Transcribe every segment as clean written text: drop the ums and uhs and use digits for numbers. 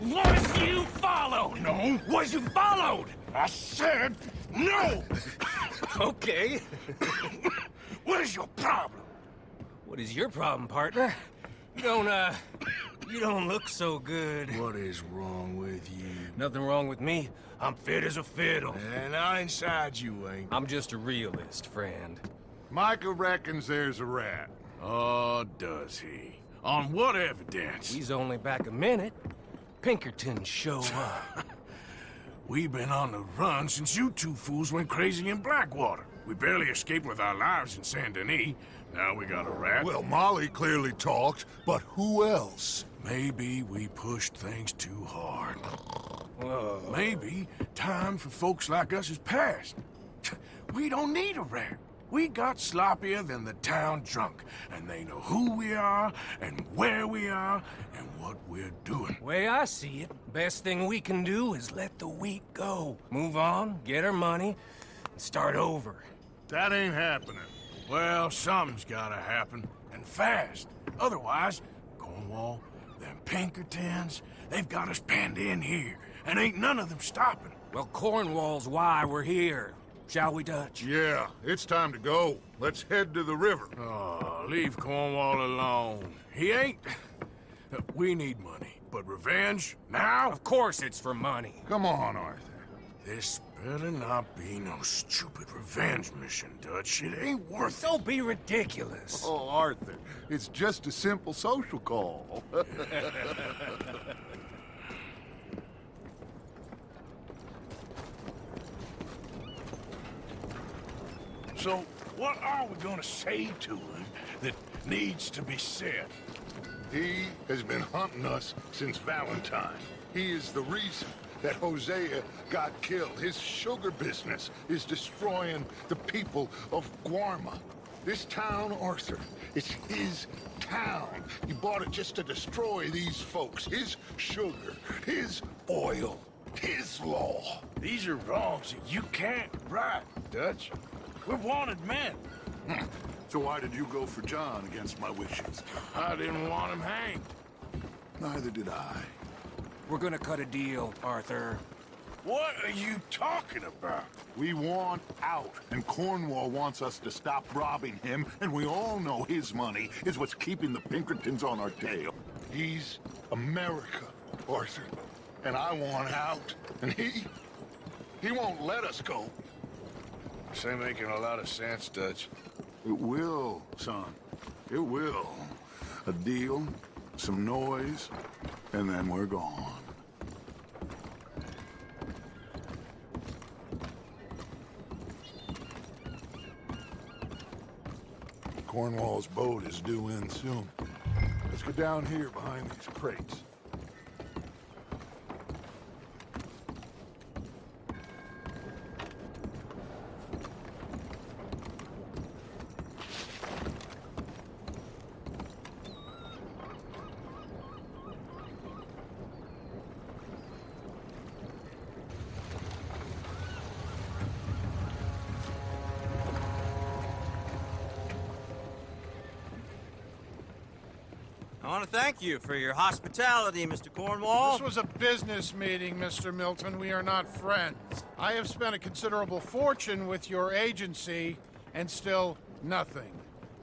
Was you followed? No. Was you followed? I said no! Okay. What is your problem? What is your problem, partner? You don't look so good. What is wrong with you? Nothing wrong with me. I'm fit as a fiddle. And I inside you ain't. I'm just a realist, friend. Micah reckons there's a rat. Oh, does he? On what evidence? He's only back a minute. Pinkerton show up. We've been on the run since you two fools went crazy in Blackwater. We barely escaped with our lives in Saint Denis. Now we got a rat. Well, Molly clearly talked, but who else? Maybe we pushed things too hard. Whoa. Maybe time for folks like us is past. We don't need a rat. We got sloppier than the town drunk, and they know who we are, and where we are, and what we're doing. Way I see it, best thing we can do is let the week go. Move on, get our money, and start over. That ain't happening. Well, something's gotta happen, and fast. Otherwise, Cornwall, them Pinkertons, they've got us penned in here, and ain't none of them stopping. Well, Cornwall's why we're here. Shall we, Dutch? Yeah, it's time to go. Let's head to the river. Oh, leave Cornwall alone. He ain't... We need money, but revenge, now? Of course it's for money. Come on, Arthur. This better not be no stupid revenge mission, Dutch. It ain't worth it. Don't be ridiculous. Oh, Arthur, it's just a simple social call. So, what are we gonna say to him that needs to be said? He has been hunting us since Valentine. He is the reason that Hosea got killed. His sugar business is destroying the people of Guarma. This town, Arthur, it's his town. He bought it just to destroy these folks. His sugar, his oil, his law. These are wrongs that you can't right, Dutch. We're wanted men. So why did you go for John against my wishes? I didn't want him hanged. Neither did I. We're gonna cut a deal, Arthur. What are you talking about? We want out, and Cornwall wants us to stop robbing him, and we all know his money is what's keeping the Pinkertons on our tail. He's America, Arthur, and I want out, and he won't let us go. This ain't making a lot of sense, Dutch. It will, son. It will. A deal, some noise, and then we're gone. Cornwall's boat is due in soon. Let's go down here behind these crates. I want to thank you for your hospitality, Mr. Cornwall. This was a business meeting, Mr. Milton. We are not friends. I have spent a considerable fortune with your agency, and still nothing.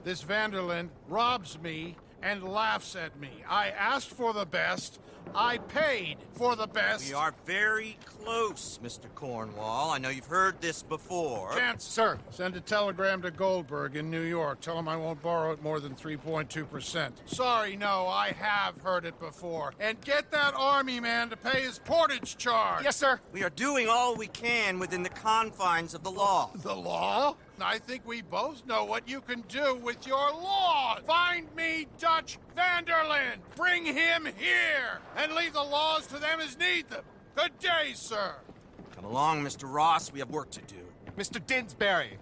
This Vanderlyn robs me and laughs at me. I asked for the best. I paid for the best. We are very close, Mr. Cornwall. I know you've heard this before. Chance, sir. Send a telegram to Goldberg in New York. Tell him I won't borrow it more than 3.2%. Sorry, no, I have heard it before. And get that army man to pay his portage charge. Yes, sir. We are doing all we can within the confines of the law. The law? I think we both know what you can do with your law. Find me Dutch Vanderlyn. Bring him here. And leave the laws to them as need them. Good day, sir. Come along, Mr. Ross. We have work to do. Mr. Didsbury.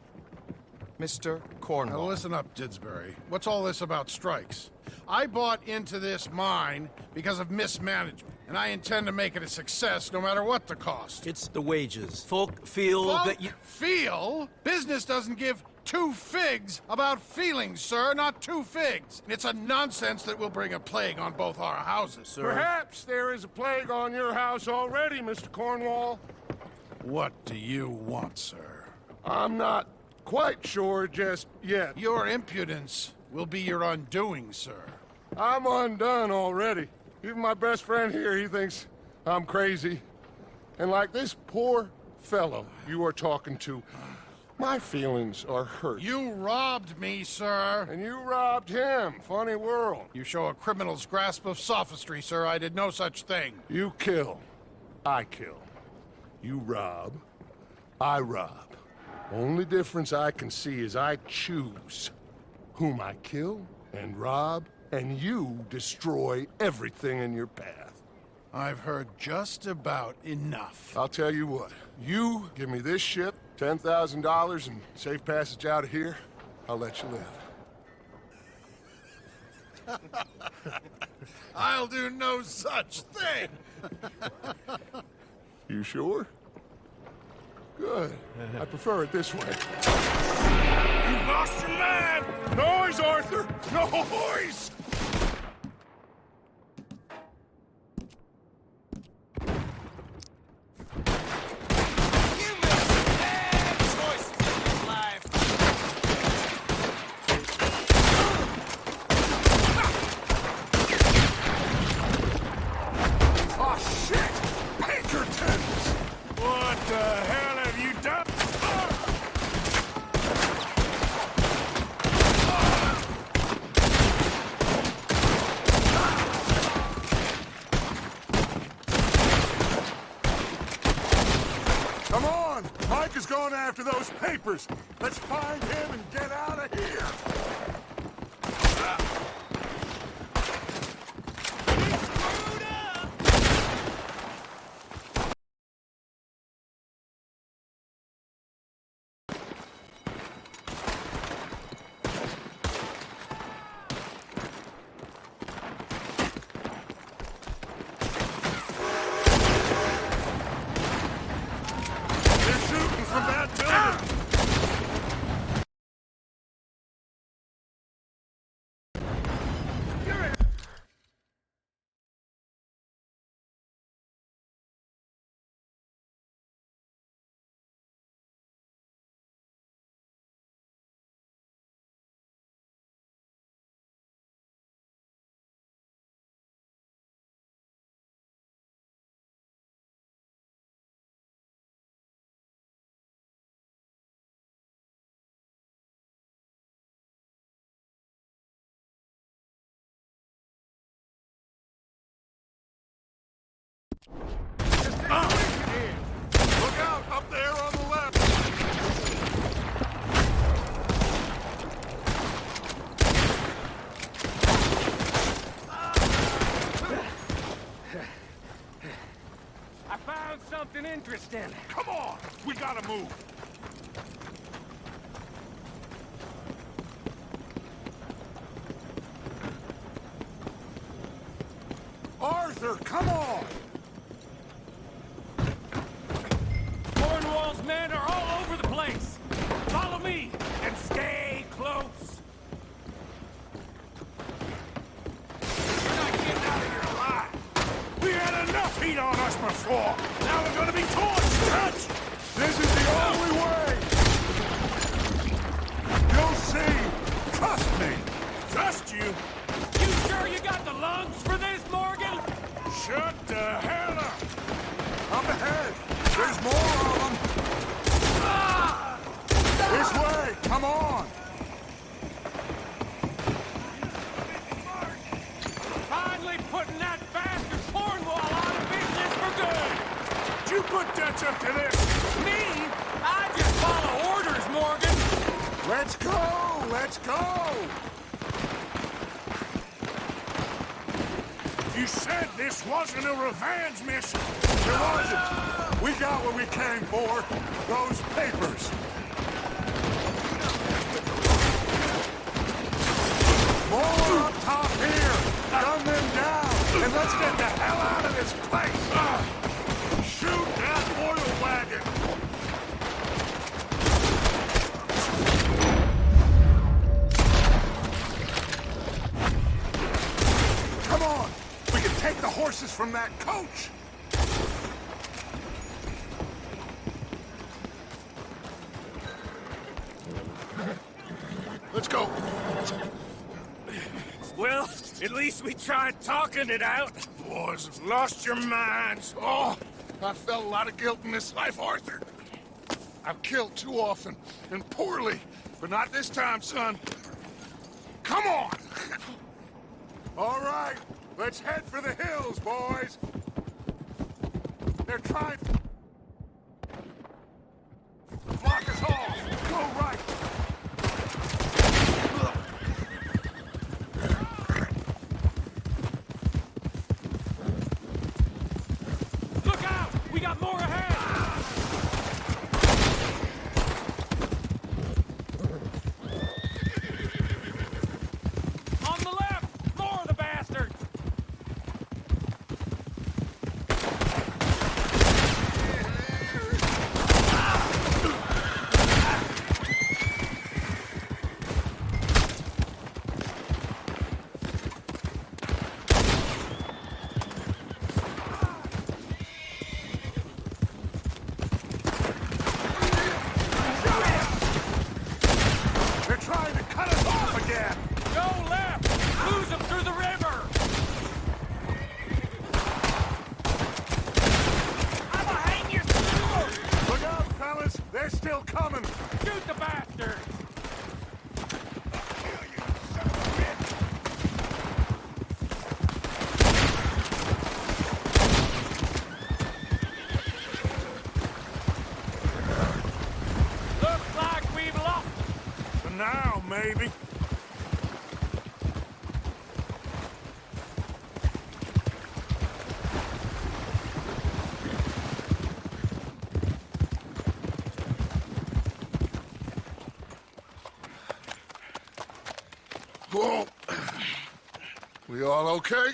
Mr. Now Cornwall. listen up, Didsbury. What's all this about strikes? I bought into this mine because of mismanagement, and I intend to make it a success no matter what the cost. It's the wages. Folk feel Folk that you... feel business doesn't give two figs about feelings, sir, not two figs. It's a nonsense that will bring a plague on both our houses, sir. Perhaps there is a plague on your house already, Mr. Cornwall. What do you want, sir? I'm not quite sure just yet. Your impudence will be your undoing, sir. I'm undone already. Even my best friend here, he thinks I'm crazy. And like this poor fellow you are talking to, my feelings are hurt. You robbed me, sir. And you robbed him. Funny world. You show a criminal's grasp of sophistry, sir. I did no such thing. You kill. I kill. You rob. I rob. Only difference I can see is I choose whom I kill and rob, and you destroy everything in your path. I've heard just about enough. I'll tell you what. You give me this ship, $10,000, and safe passage out of here, I'll let you live. I'll do no such thing. You sure? Good. I prefer it this way. You lost your mind! Noise, Arthur! Noise! After those papers. Let's find him and get out of here. Look out, up there on the left! I found something interesting. Come on! We gotta move! Arthur, come on! Cornwall's men are all over the place. Follow me and stay close. We're not getting out of here alive. We had enough heat on us before. Now we're gonna be torched, Dutch. This is the only way. You'll see. Trust me. Trust you? You sure you got the lungs for this, Morgan? Shut the hell up. Up ahead. There's more of them. Ah! This way. Come on. Finally putting that bastard Cornwall out of business for good. Did you put Dutch up to this? Me? I just follow orders, Morgan. Let's go. Let's go. You said this wasn't a revenge mission. It wasn't. We got what we came for. Those papers. More up top here. Gun them down. And let's get the hell out of this place. Shoot that oil wagon. is from that coach! Let's go. Well, at least we tried talking it out. Boys have lost your minds. Oh, I felt a lot of guilt in this life, Arthur. I've killed too often, and poorly. But not this time, son. Come on! All right, let's head for the hills, boys. They're trying to block us all. Go right. Look out! We got more ahead! On the left! More of the bastards! They're trying to cut us off again. Go left! Lose them through the river! I'ma hang your sword! Look out, fellas. They're still coming. Shoot the bastards! Looks like we've lost. For now, maybe. Whoa. We all okay?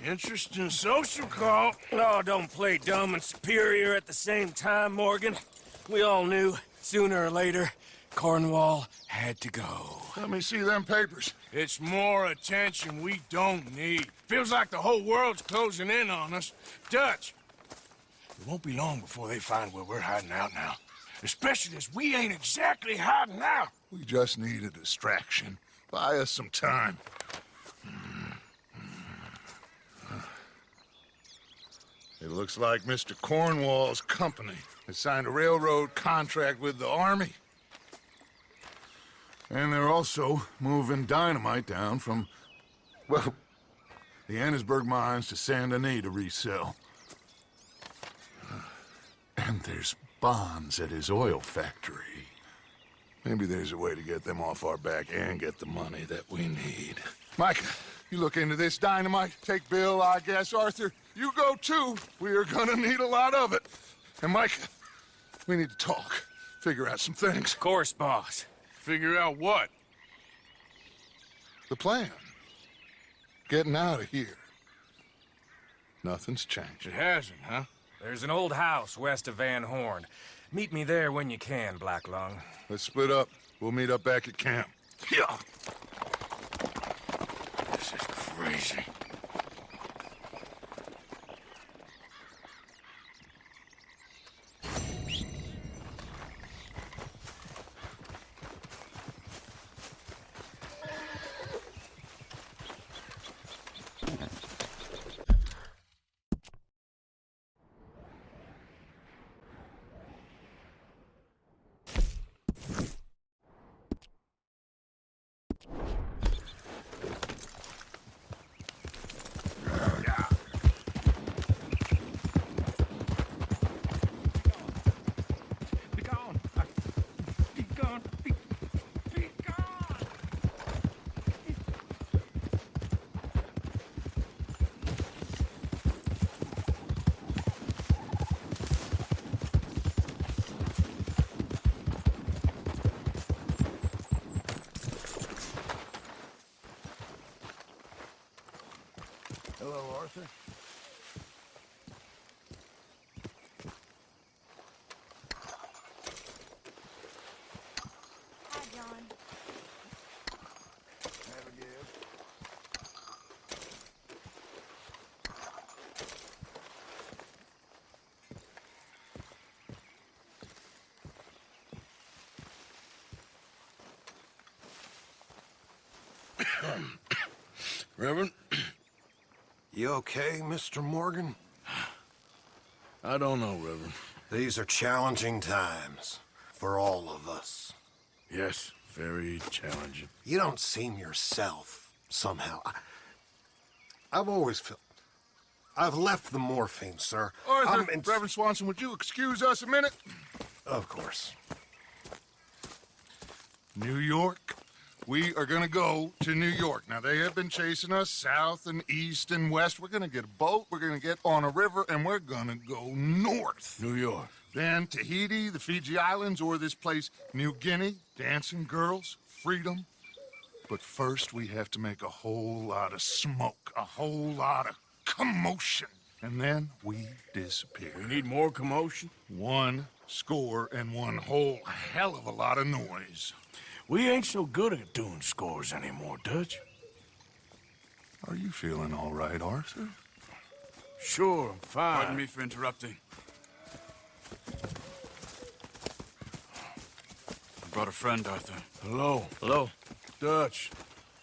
Interesting social call. Oh, don't play dumb and superior at the same time, Morgan. We all knew, sooner or later, Cornwall had to go. Let me see them papers. It's more attention we don't need. Feels like the whole world's closing in on us. Dutch, it won't be long before they find where we're hiding out now. Especially as we ain't exactly hiding out. We just need a distraction. Buy us some time. It looks like Mr. Cornwall's company has signed a railroad contract with the army. And they're also moving dynamite down from, well, the Annesburg mines to Saint Denis to resell. And there's bonds at his oil factory. Maybe there's a way to get them off our back and get the money that we need. Mike, you look into this dynamite. Take Bill, I guess. Arthur, you go too. We are gonna need a lot of it. And Mike, we need to talk. Figure out some things. Of course, boss. Figure out what? The plan. Getting out of here. Nothing's changed. It hasn't, huh? There's an old house west of Van Horn. Meet me there when you can, Black Lung. Let's split up. We'll meet up back at camp. Yeah. This is crazy. Hello, Arthur. Hi, John. Have a give. Reverend? You okay, Mr. Morgan? I don't know, Reverend. These are challenging times for all of us. Yes, very challenging. You don't seem yourself, somehow. I've always felt... I've left the morphine, sir. Arthur, Reverend Swanson, would you excuse us a minute? Of course. New York. We are gonna go to New York. Now, they have been chasing us south and east and west. We're gonna get a boat, we're gonna get on a river, and we're gonna go north. New York. Then Tahiti, the Fiji Islands, or this place, New Guinea, dancing girls, freedom. But first, we have to make a whole lot of smoke, a whole lot of commotion. And then we disappear. We need more commotion? 1 score and 1 whole hell of a lot of noise. We ain't so good at doing scores anymore, Dutch. Are you feeling all right, Arthur? Sure, I'm fine. Pardon me for interrupting. I brought a friend, Arthur. Hello. Hello. Dutch.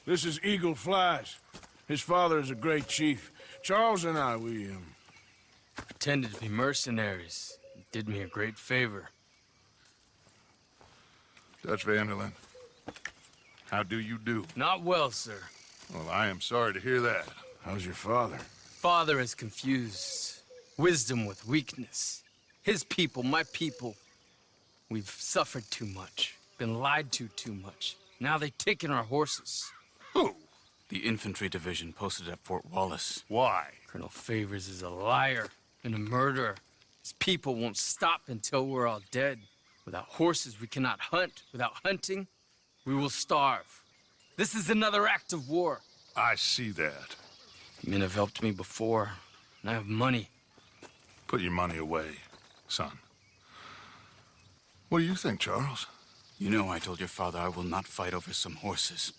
This is Eagle Flies. His father is a great chief. Charles and I, we pretended to be mercenaries. He did me a great favor. Dutch Vanderlyn, how do you do? Not well, sir. Well, I am sorry to hear that. How's your father? Father has confused wisdom with weakness. His people, my people. We've suffered too much, been lied to too much. Now they've taken our horses. Who? The infantry division posted at Fort Wallace. Why? Colonel Favors is a liar and a murderer. His people won't stop until we're all dead. Without horses, we cannot hunt. Without hunting, we will starve. This is another act of war. I see that. Men have helped me before, and I have money. Put your money away, son. What do you think, Charles? You know I told your father I will not fight over some horses.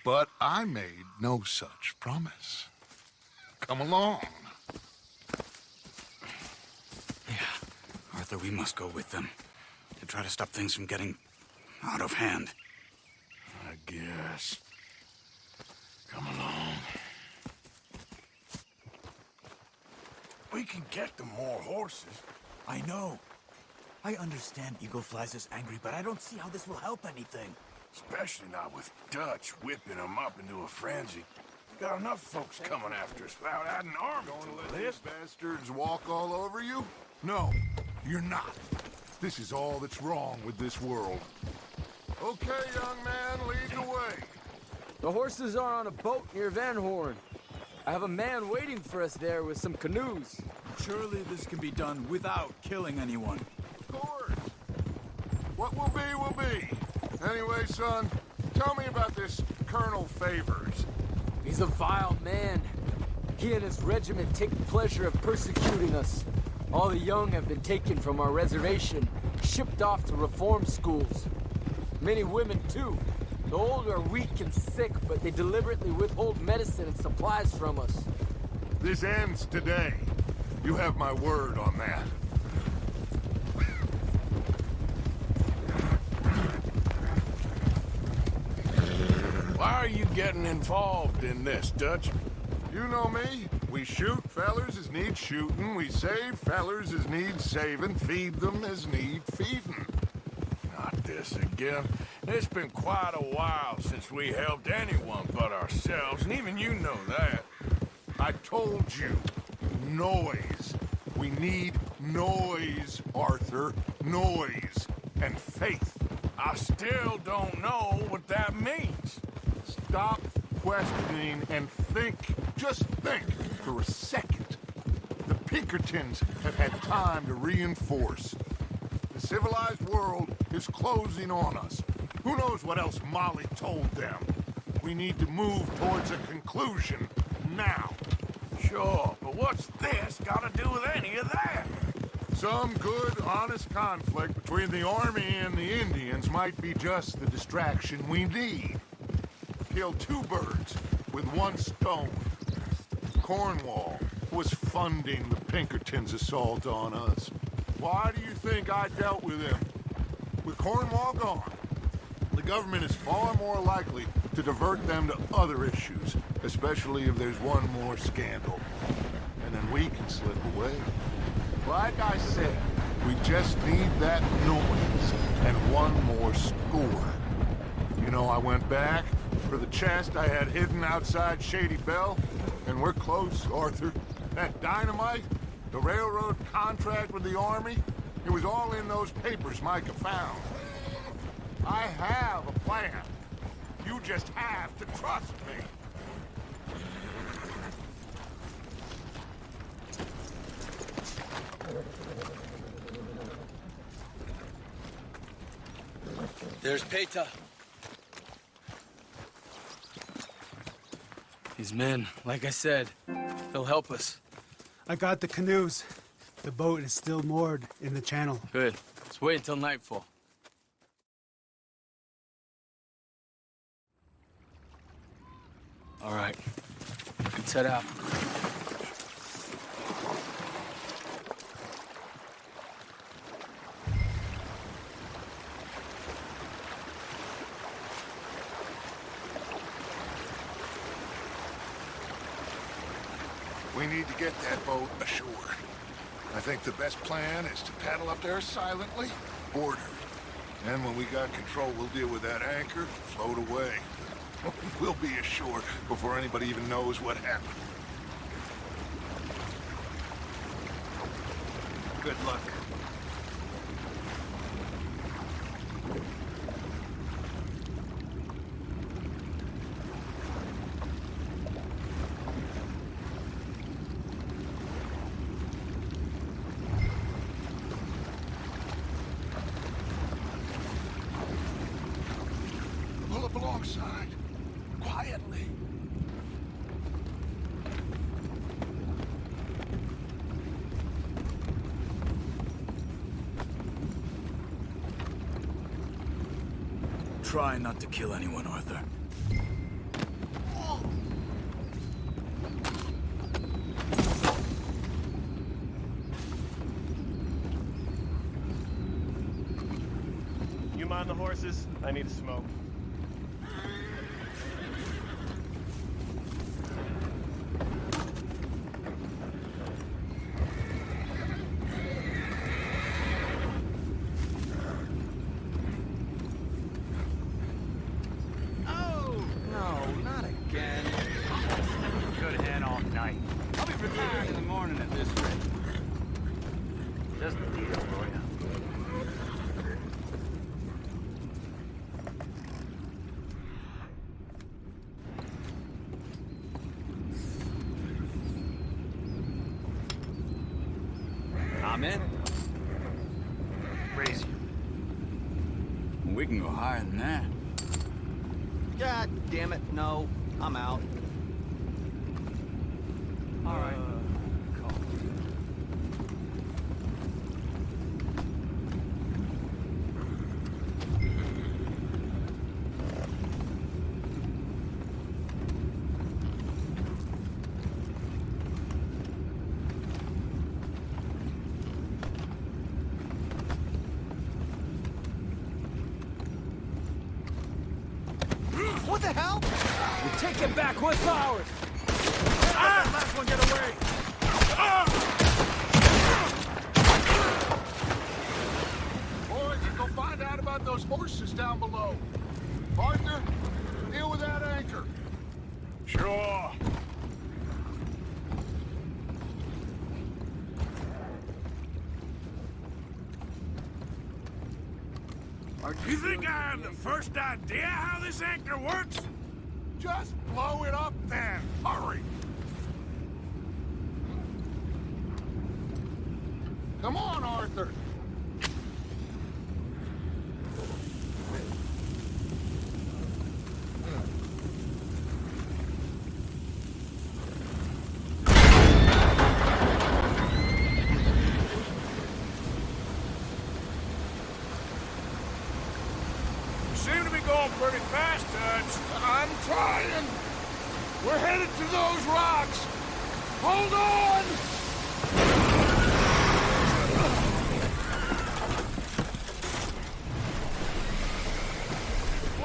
But I made no such promise. Come along. Yeah, Arthur, we must go with them to try to stop things from getting out of hand. I guess. Come along. We can get them more horses. I know. I understand Eagle Flies is angry, but I don't see how this will help anything. Especially not with Dutch whipping them up into a frenzy. Got enough folks coming after us without adding arms to the list. Bastards walk all over you? No, you're not. This is all that's wrong with this world. Okay, young man, lead the way. The horses are on a boat near Van Horn. I have a man waiting for us there with some canoes. Surely this can be done without killing anyone. Of course. What will be, will be. Anyway, son, tell me about this Colonel Favors. He's a vile man. He and his regiment take the pleasure of persecuting us. All the young have been taken from our reservation, shipped off to reform schools. Many women, too. The old are weak and sick, but they deliberately withhold medicine and supplies from us. This ends today. You have my word on that. Why are you getting involved in this, Dutch? You know me. We shoot fellers as need shooting. We save fellers as need saving. Feed them as need feeding. Not this again. It's been quite a while since we helped anyone but ourselves, and even you know that. I told you. Noise. We need noise, Arthur. Noise. And faith. I still don't know what that means. Stop questioning and think. Just think for a second. The Pinkertons have had time to reinforce. The civilized world is closing on us. Who knows what else Molly told them? We need to move towards a conclusion now. Sure, but what's this got to do with any of that? Some good, honest conflict between the army and the Indians might be just the distraction we need. Kill 2 birds with 1 stone. Cornwall was funding the Pinkertons' assault on us. Why do you think I dealt with him? With Cornwall gone, the government is far more likely to divert them to other issues, especially if there's one more scandal. And then we can slip away. Like I said, we just need that noise and one more score. You know, I went back for the chest I had hidden outside Shady Bell, and we're close, Arthur. That dynamite, the railroad contract with the Army, it was all in those papers Micah found. I have a plan. You just have to trust me. There's Peta. These men, like I said, they'll help us. I got the canoes. The boat is still moored in the channel. Good. Let's wait until nightfall. All right. Let's head out. We need to get that boat ashore. I think the best plan is to paddle up there silently, board her. And when we got control, we'll deal with that anchor, float away. We'll be ashore before anybody even knows what happened. Good luck. Pull up alongside. Quietly. Try not to kill anyone, Arthur. You mind the horses? I need to smoke. I'm in. Raise you. We can go higher than that. God damn it, no. I'm out. All right. What the hell? We'll take it back. What's ours? Ah! Last one, get away! Boys, go find out about those horses down below. Arthur, deal with that anchor. Sure. You think I have the first idea how this anchor works? Just blow it up then. Hurry. Come on, Arthur. Pretty fast, Dutch. I'm trying. We're headed to those rocks. Hold on!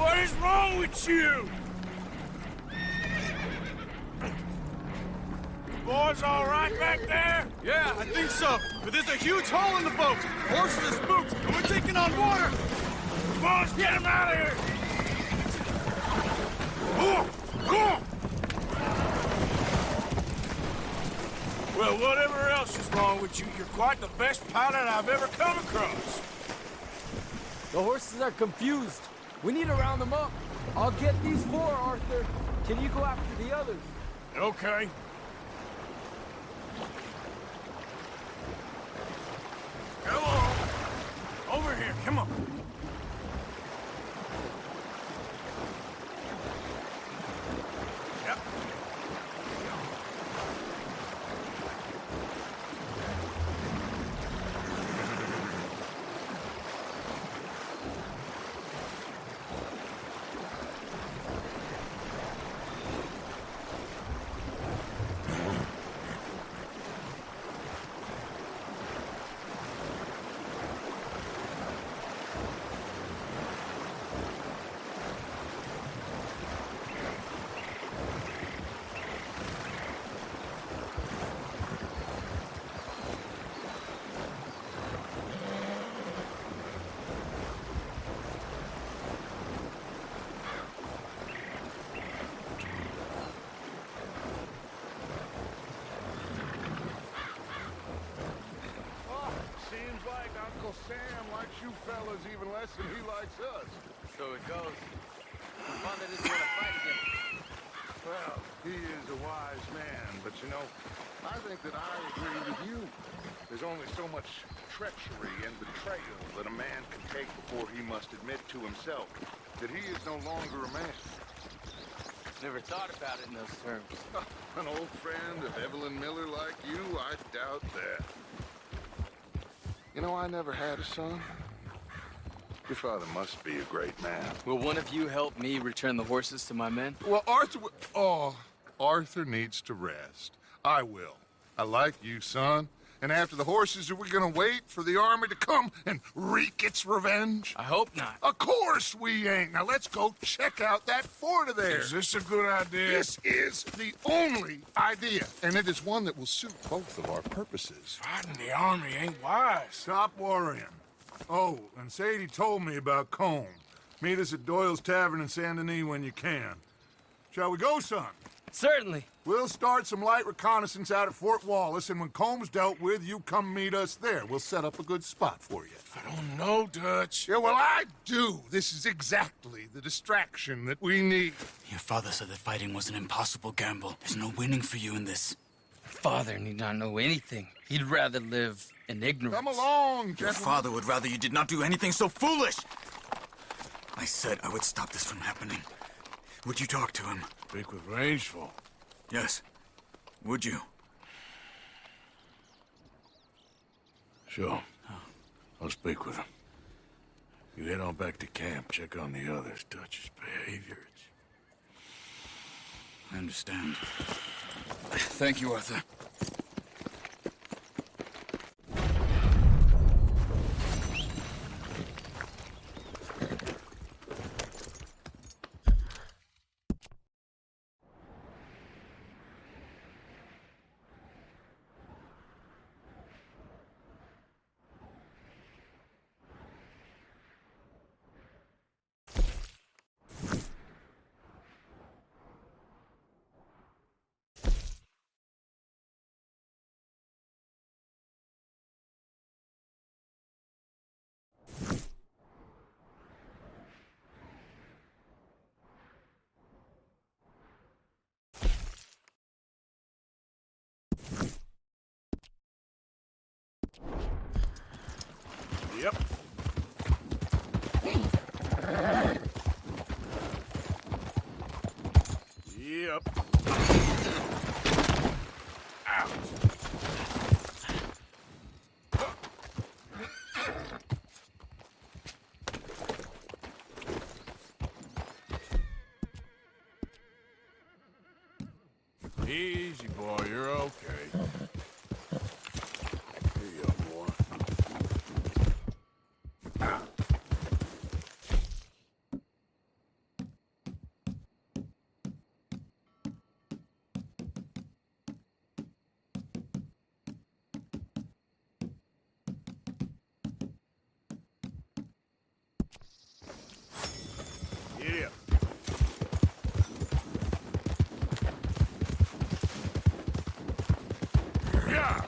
What is wrong with you? Boys all right back there? Yeah, I think so. But there's a huge hole in the boat. Horses are spooked, and we're taking on water. Boys, get him out of here! Oh! Well, whatever else is wrong with you, you're quite the best pilot I've ever come across. The horses are confused. We need to round them up. I'll get these four, Arthur. Can you go after the others? Okay. Come on. Over here, come on. Yep. Seems like Uncle Sam likes you fellas even less than he likes us. So it goes. Fun that doesn't want to fight again. Well, he is a wise man, but you know, I think that I agree with you. There's only so much treachery and betrayal that a man can take before he must admit to himself that he is no longer a man. Never thought about it in those terms. An old friend of Evelyn Miller like you, I doubt that. You know, I never had a son. Your father must be a great man. Will one of you help me return the horses to my men? Well, Arthur needs to rest. I will. I like you, son. And after the horses, are we gonna wait for the army to come and wreak its revenge? I hope not. Of course we ain't. Now let's go check out that fort of theirs. Is this a good idea? This is the only idea, and it is one that will suit both of our purposes. Fighting the army ain't wise. Stop worrying. Oh, and Sadie told me about Combe. Meet us at Doyle's Tavern in Saint Denis when you can. Shall we go, son? Certainly. We'll start some light reconnaissance out at Fort Wallace, and when Comb's dealt with, you come meet us there. We'll set up a good spot for you. I don't know, Dutch. Yeah, well, I do. This is exactly the distraction that we need. Your father said that fighting was an impossible gamble. There's no winning for you in this. Father need not know anything. He'd rather live in ignorance. Come along, Your gentlemen. father would rather you did not do anything so foolish. I said I would stop this from happening. Would you talk to him? Speak with Rangeful. Yes. Would you? Sure. I'll speak with him. You head on back to camp, check on the others, Dutch's behavior. I understand. Thank you, Arthur. Yep. Yep. Out. Easy, boy. You're okay. Here you go, boy. Giddy up. Yeah.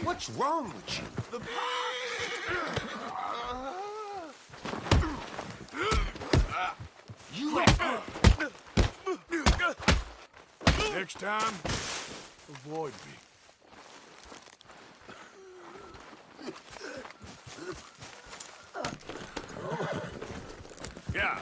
What's wrong with you? Next time, avoid me. Yeah.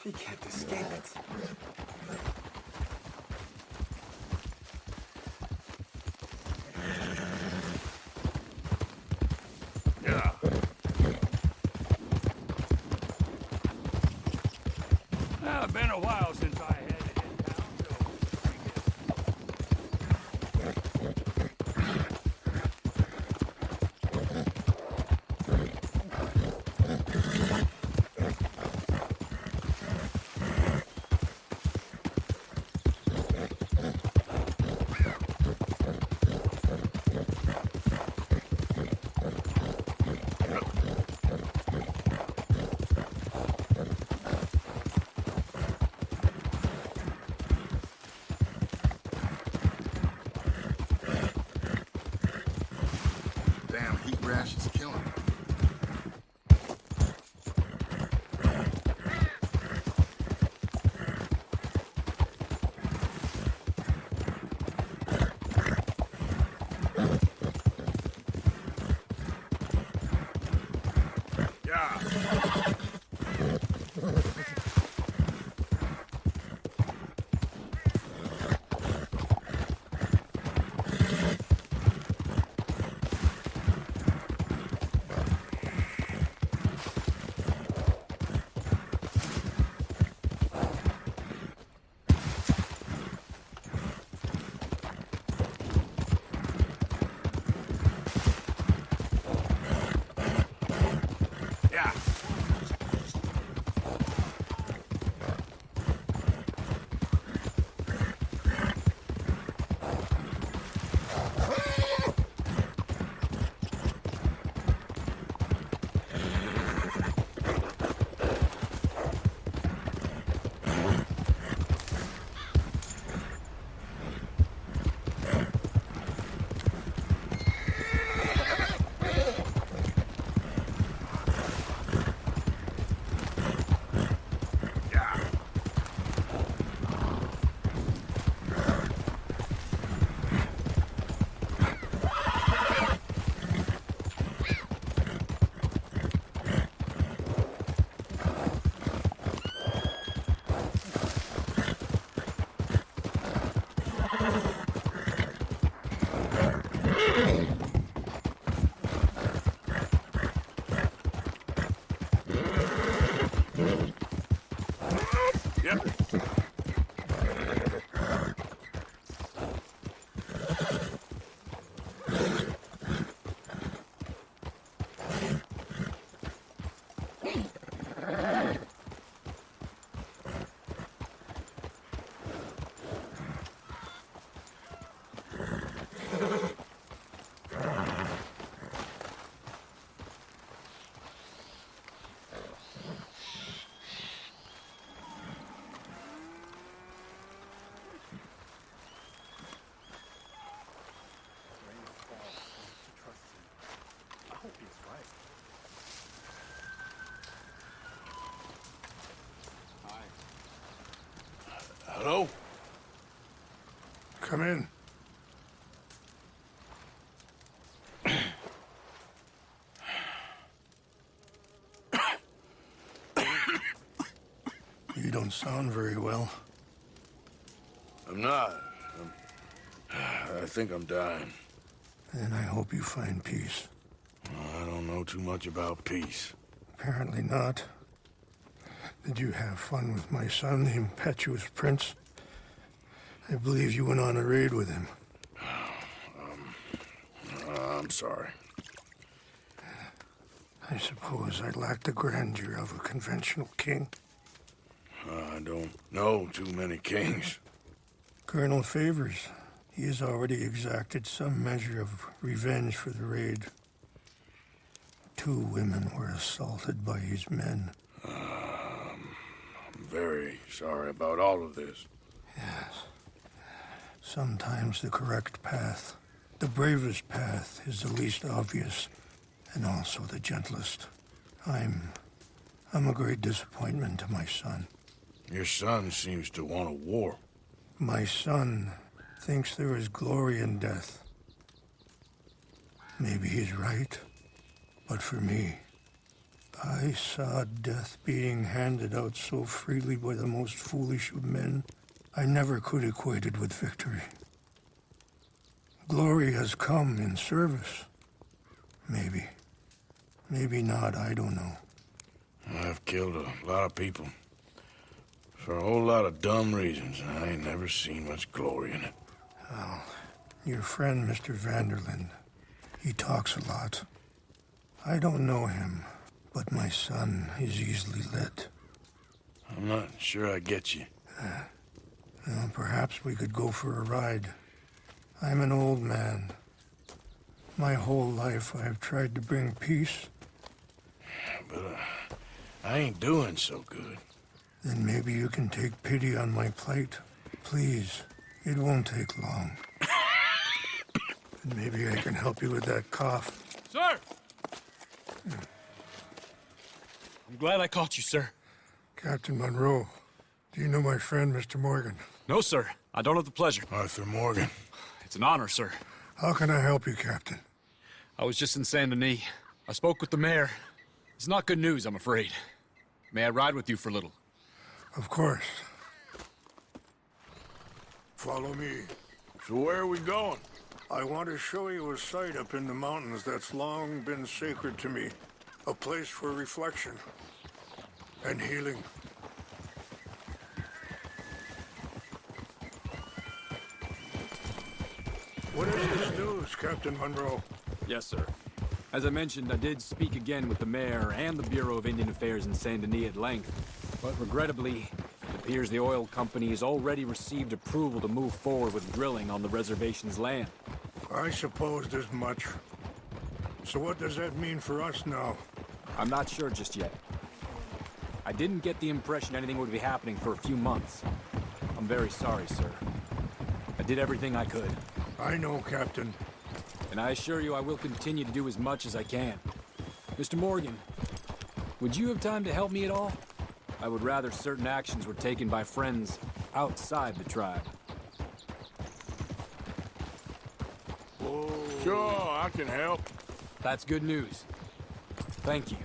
He can't escape it. Yeah. It's been a while since I had it in town, Yep. Hello? Come in. You don't sound very well. I'm not. I think I'm dying. Then I hope you find peace. I don't know too much about peace. Apparently not. Did you have fun with my son, the impetuous prince? I believe you went on a raid with him. I'm sorry. I suppose I lack the grandeur of a conventional king. I don't know too many kings. Colonel Favors, he has already exacted some measure of revenge for the raid. 2 women were assaulted by his men. I'm very sorry about all of this. Yes. Sometimes the correct path, the bravest path, is the least obvious, and also the gentlest. I'm a great disappointment to my son. Your son seems to want a war. My son thinks there is glory in death. Maybe he's right, but for me, I saw death being handed out so freely by the most foolish of men, I never could equate it with victory. Glory has come in service. Maybe. Maybe not, I don't know. I've killed a lot of people. For a whole lot of dumb reasons, and I ain't never seen much glory in it. Well, your friend, Mr. Vanderlyn, he talks a lot. I don't know him, but my son is easily led. I'm not sure I get you. Well, perhaps we could go for a ride. I'm an old man. My whole life I've tried to bring peace. But I ain't doing so good. Then maybe you can take pity on my plight. Please, it won't take long. And maybe I can help you with that cough. Sir! I'm glad I caught you, sir. Captain Monroe, do you know my friend, Mr. Morgan? No, sir. I don't have the pleasure. Arthur Morgan. It's an honor, sir. How can I help you, Captain? I was just in Saint Denis. I spoke with the mayor. It's not good news, I'm afraid. May I ride with you for a little? Of course. Follow me. So where are we going? I want to show you a site up in the mountains that's long been sacred to me. A place for reflection and healing. What is this news, Captain Monroe? Yes, sir. As I mentioned, I did speak again with the mayor and the Bureau of Indian Affairs in Saint Denis at length. But regrettably, it appears the oil company has already received approval to move forward with drilling on the reservation's land. I supposed as much. So what does that mean for us now? I'm not sure just yet. I didn't get the impression anything would be happening for a few months. I'm very sorry, sir. I did everything I could. I know, Captain. And I assure you I will continue to do as much as I can. Mr. Morgan, would you have time to help me at all? I would rather certain actions were taken by friends outside the tribe. Sure, I can help. That's good news. Thank you.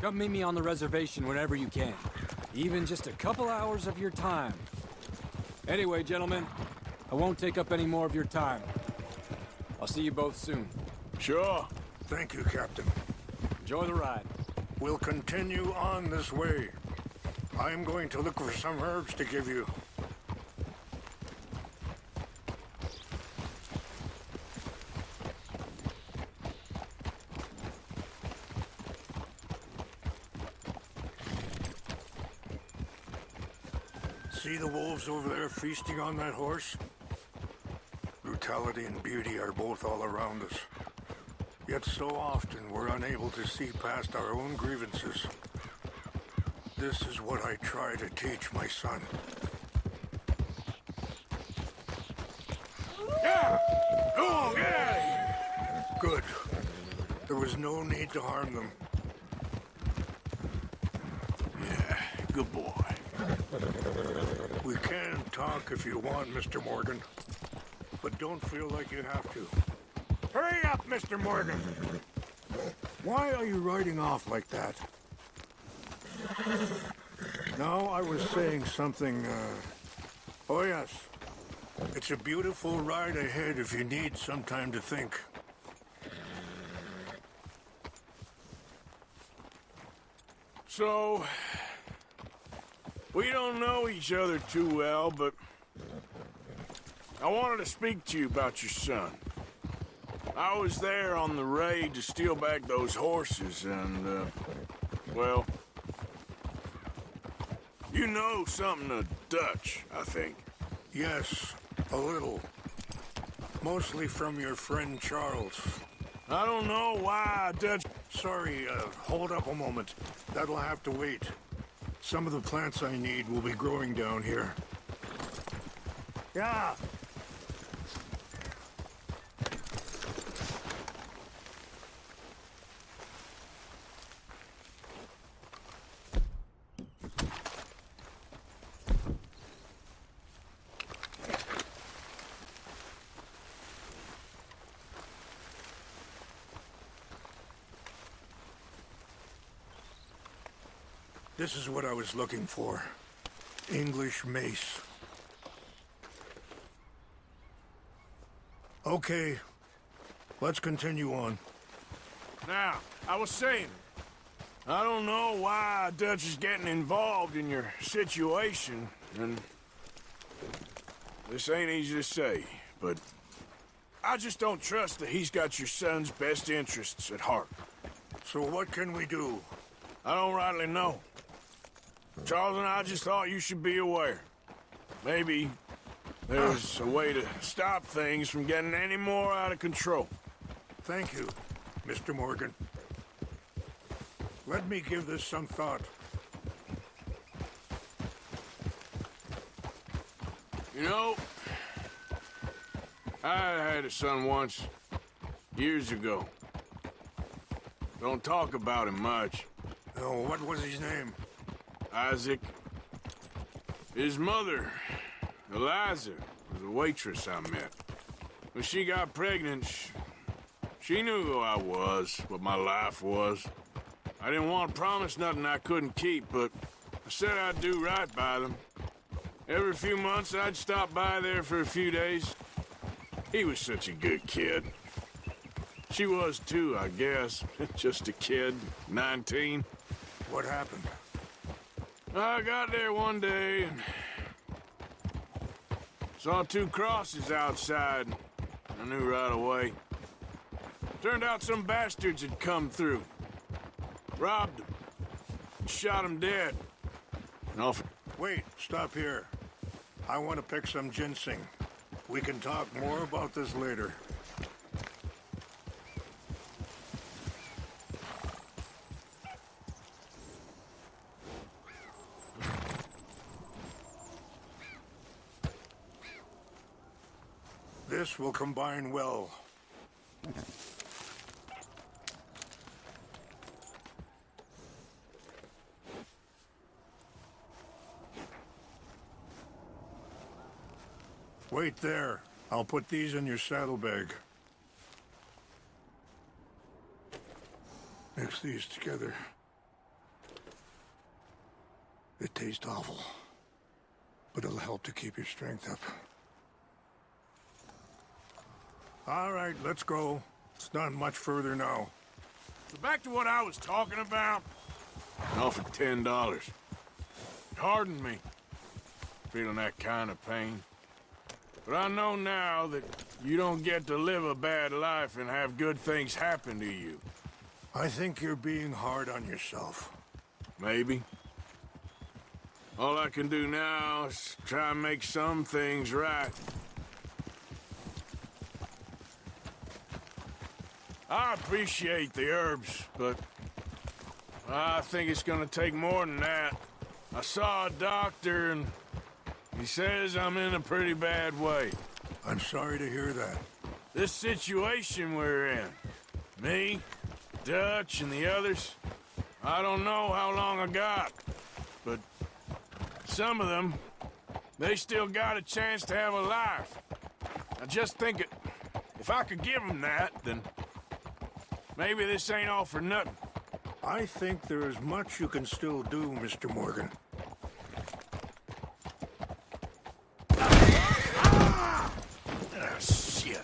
Come meet me on the reservation whenever you can. Even just a couple hours of your time. Anyway, gentlemen, I won't take up any more of your time. I'll see you both soon. Sure. Thank you, Captain. Enjoy the ride. We'll continue on this way. I'm going to look for some herbs to give you. See the wolves over there feasting on that horse? Brutality and beauty are both all around us. Yet so often we're unable to see past our own grievances. This is what I try to teach my son. Yeah! Go on, get out of here! Good. There was no need to harm them. Yeah, good boy. We can talk if you want, Mr. Morgan. But don't feel like you have to. Hurry up, Mr. Morgan! Why are you riding off like that? No, I was saying something, Oh, yes. It's a beautiful ride ahead if you need some time to think. So, we don't know each other too well, but I wanted to speak to you about your son. I was there on the raid to steal back those horses, and, well, you know something of Dutch, I think. Yes, a little. Mostly from your friend Charles. I don't know why Dutch... Sorry, hold up a moment. That'll have to wait. Some of the plants I need will be growing down here. Yeah. This is what I was looking for. English mace. Okay, let's continue on. Now, I was saying, I don't know why Dutch is getting involved in your situation, and this ain't easy to say, but I just don't trust that he's got your son's best interests at heart. So what can we do? I don't rightly know. Charles and I just thought you should be aware. Maybe there's a way to stop things from getting any more out of control. Thank you, Mr. Morgan. Let me give this some thought. You know, I had a son once, years ago. Don't talk about him much. Oh, what was his name? Isaac. His mother, Eliza, was a waitress I met. When she got pregnant, she knew who I was, what my life was. I didn't want to promise nothing I couldn't keep, but I said I'd do right by them. Every few months, I'd stop by there for a few days. He was such a good kid. She was too, I guess. Just a kid, 19. What happened? I got there one day and saw two crosses outside. I knew right away. Turned out some bastards had come through. Robbed them. Shot them dead. Wait, stop here. I want to pick some ginseng. We can talk more about this later. This will combine well. Wait there. I'll put these in your saddlebag. Mix these together. It tastes awful, but it'll help to keep your strength up. All right, let's go. It's not much further now. So back to what I was talking about. I offered $10. Pardon me, feeling that kind of pain. But I know now that you don't get to live a bad life and have good things happen to you. I think you're being hard on yourself. Maybe. All I can do now is try and make some things right. I appreciate the herbs, but I think it's gonna take more than that. I saw a doctor and he says I'm in a pretty bad way. I'm sorry to hear that. This situation we're in, me, Dutch, and the others, I don't know how long I got, but some of them, they still got a chance to have a life. I just think if I could give them that, then maybe this ain't all for nothing. I think there is much you can still do, Mr. Morgan. Ah, shit.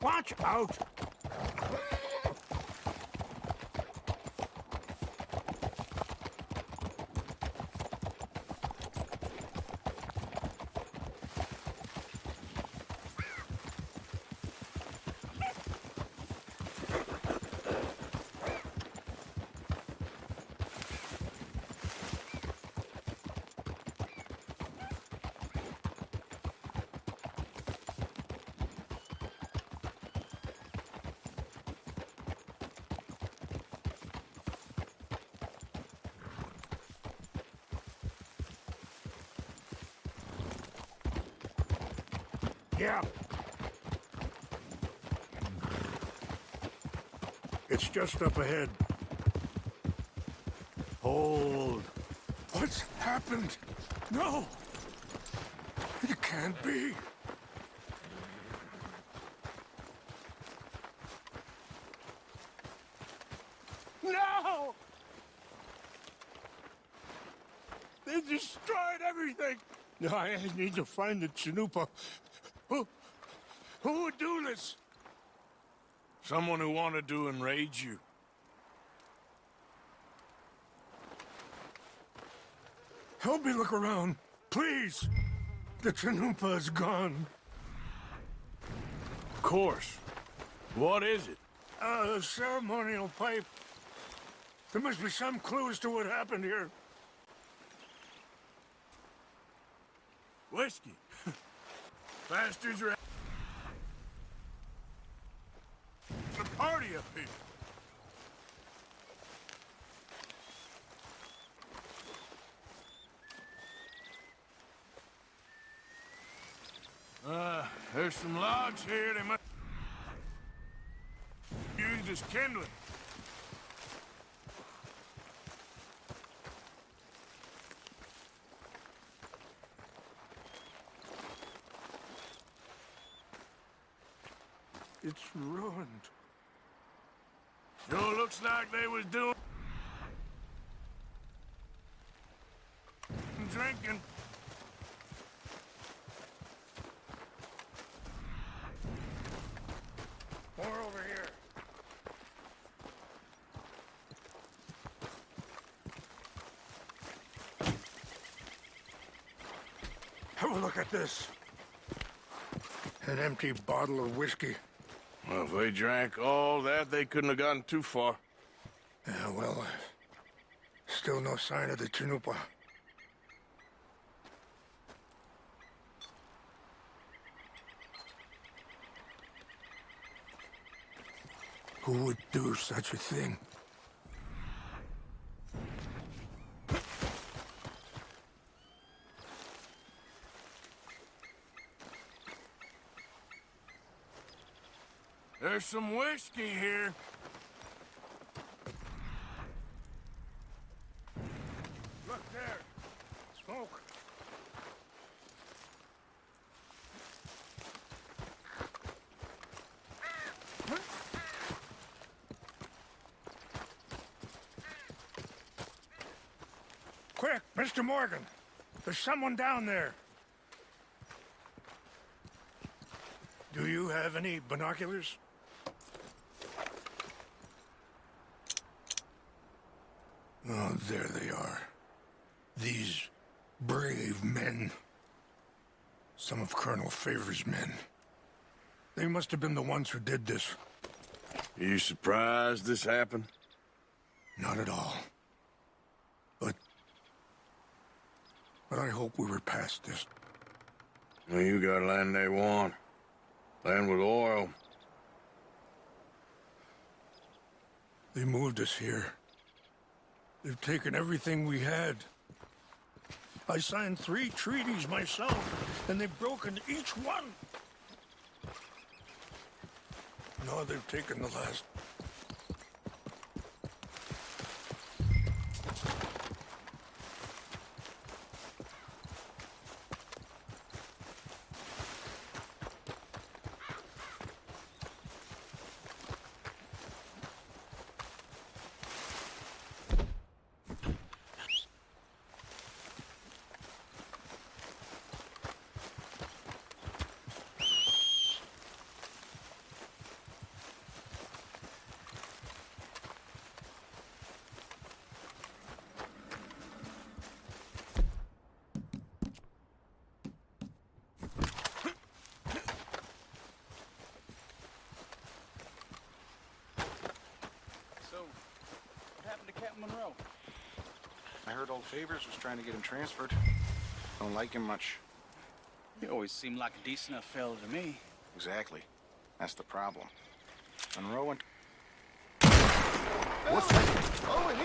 Watch out! Yeah. It's just up ahead. Hold. What's happened? No! It can't be. No! They destroyed everything! No, I need to find the Chanupa. Who would do this? Someone who wanted to enrage you. Help me look around, please. The Chanupa is gone. Of course. What is it? A ceremonial pipe. There must be some clues to what happened here. Whiskey. Bastards are a party up here. There's some logs here. They must be used as kindling. It's ruined. Sure looks like they was doing drinking. More over here. Have a look at this. An empty bottle of whiskey. Well, if they drank all that, they couldn't have gotten too far. Yeah, well, still no sign of the Chanupa. Who would do such a thing? There's some whiskey here. Look there. Smoke. Quick, Mr. Morgan. There's someone down there. Do you have any binoculars? Oh, there they are. These brave men. Some of Colonel Favor's men. They must have been the ones who did this. Are you surprised this happened? Not at all. But I hope we were past this. Well, you got land they want. Land with oil. They moved us here. They've taken everything we had. I signed 3 treaties myself, and they've broken each one. No, they've taken the last. I heard old Favors was trying to get him transferred. Don't like him much. He always seemed like a decent enough fella to me. Exactly. That's the problem. Monroe and... What's that? Oh, and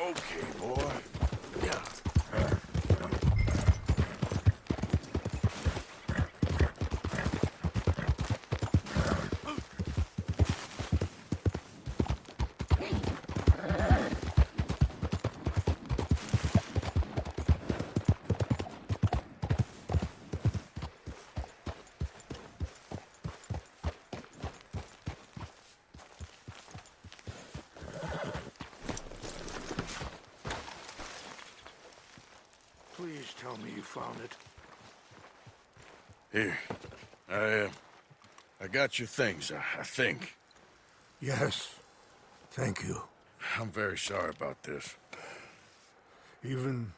Okay, boy. Yeah. please tell me you found it. Here. I got your things, I think. Yes. Thank you. I'm very sorry about this. Even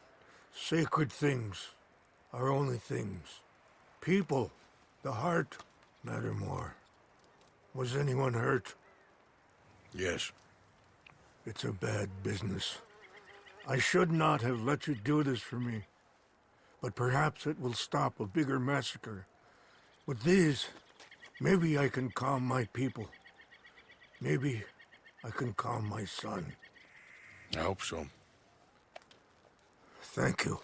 sacred things are only things. People, the heart, matter more. Was anyone hurt? Yes. It's a bad business. I should not have let you do this for me. But perhaps it will stop a bigger massacre. With these, maybe I can calm my people. Maybe I can calm my son. I hope so. Thank you.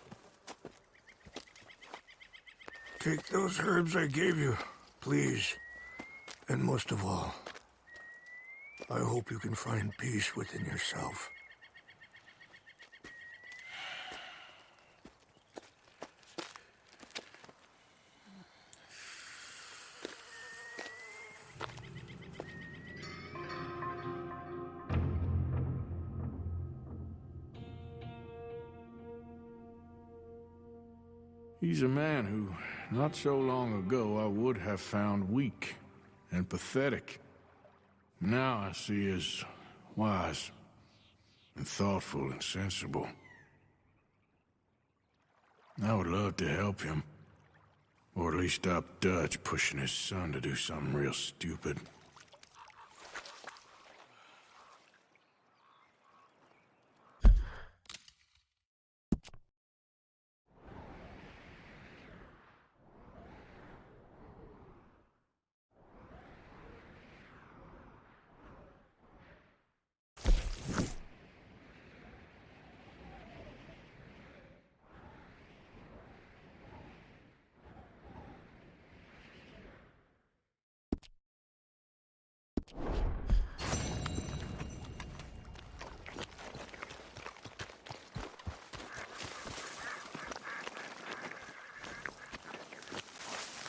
Take those herbs I gave you, please. And most of all, I hope you can find peace within yourself. He's a man who, not so long ago, I would have found weak and pathetic. Now I see as wise and thoughtful and sensible. I would love to help him. Or at least stop Dutch pushing his son to do something real stupid.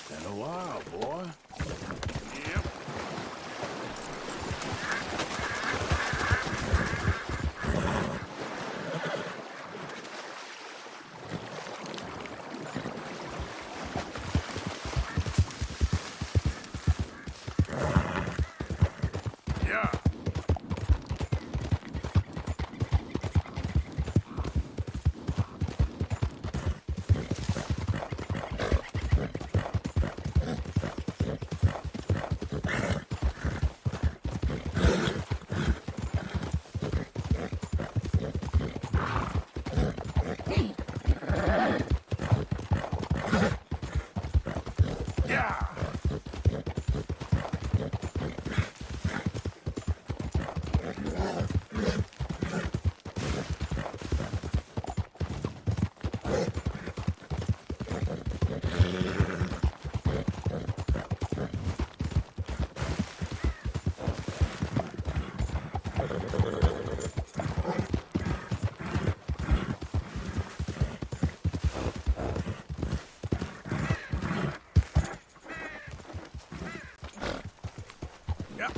Been a while, boy. Yep. Yeah. Yeah. Yeah.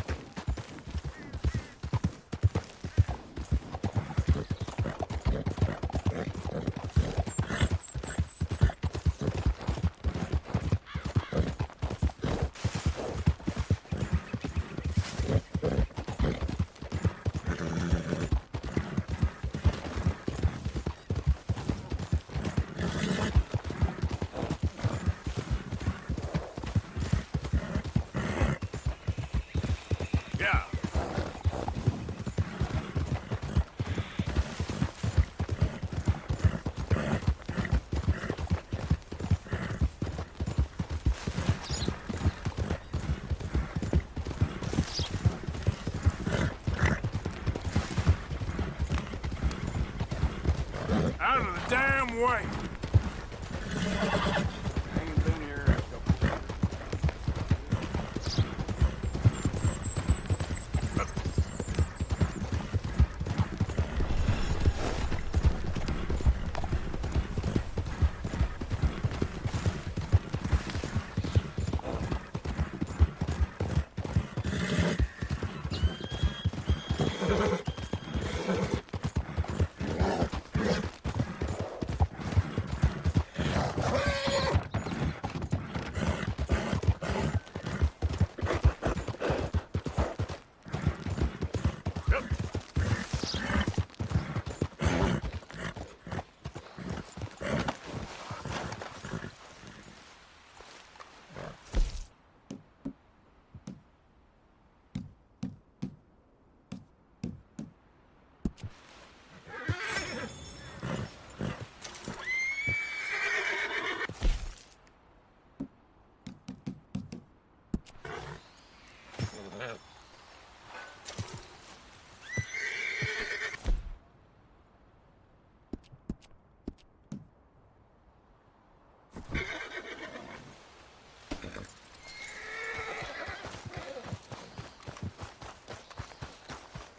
Out of the damn way! Ain't been here a couple years.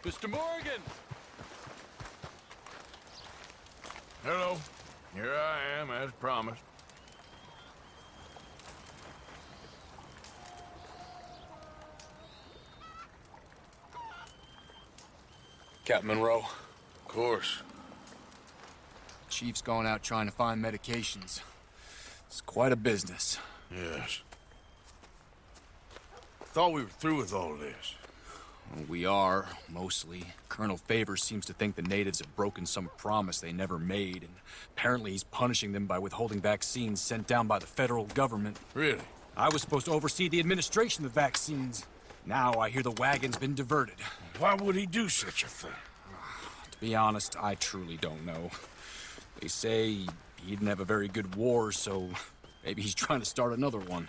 Mr. Morgan! Hello. Here I am, as promised. Captain Monroe. Of course. Chief's going out trying to find medications. It's quite a business. Yes. Thought we were through with all this. We are, mostly. Colonel Favors seems to think the natives have broken some promise they never made, and apparently he's punishing them by withholding vaccines sent down by the federal government. Really? I was supposed to oversee the administration of the vaccines. Now I hear the wagon's been diverted. Why would he do such a thing? To be honest, I truly don't know. They say he didn't have a very good war, so maybe he's trying to start another one.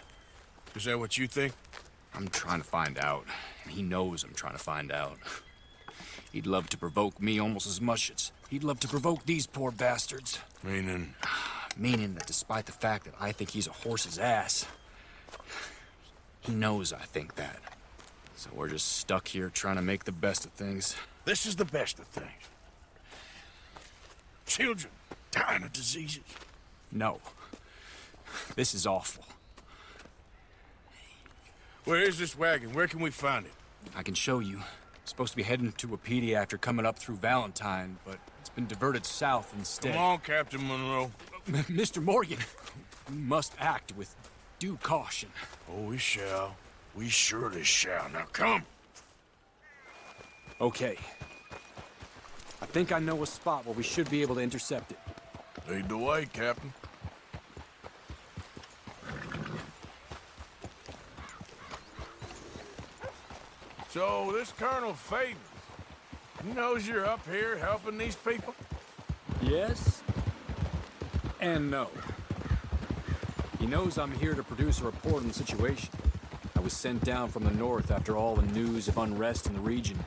Is that what you think? I'm trying to find out. And he knows I'm trying to find out. He'd love to provoke me almost as much as he'd love to provoke these poor bastards. Meaning? Meaning that despite the fact that I think he's a horse's ass, he knows I think that. So we're just stuck here trying to make the best of things. This is the best of things. Children dying of diseases. No. This is awful. Where is this wagon? Where can we find it? I can show you. It's supposed to be heading to Wapiti after coming up through Valentine, but it's been diverted south instead. Come on, Captain Monroe. Mr. Morgan, we must act with due caution. Oh, we shall. We surely shall. Now come. Okay. I think I know a spot where we should be able to intercept it. Lead the way, Captain. So, this Colonel Favors, he knows you're up here helping these people? Yes. And no. He knows I'm here to produce a report on the situation. I was sent down from the north after all the news of unrest in the region.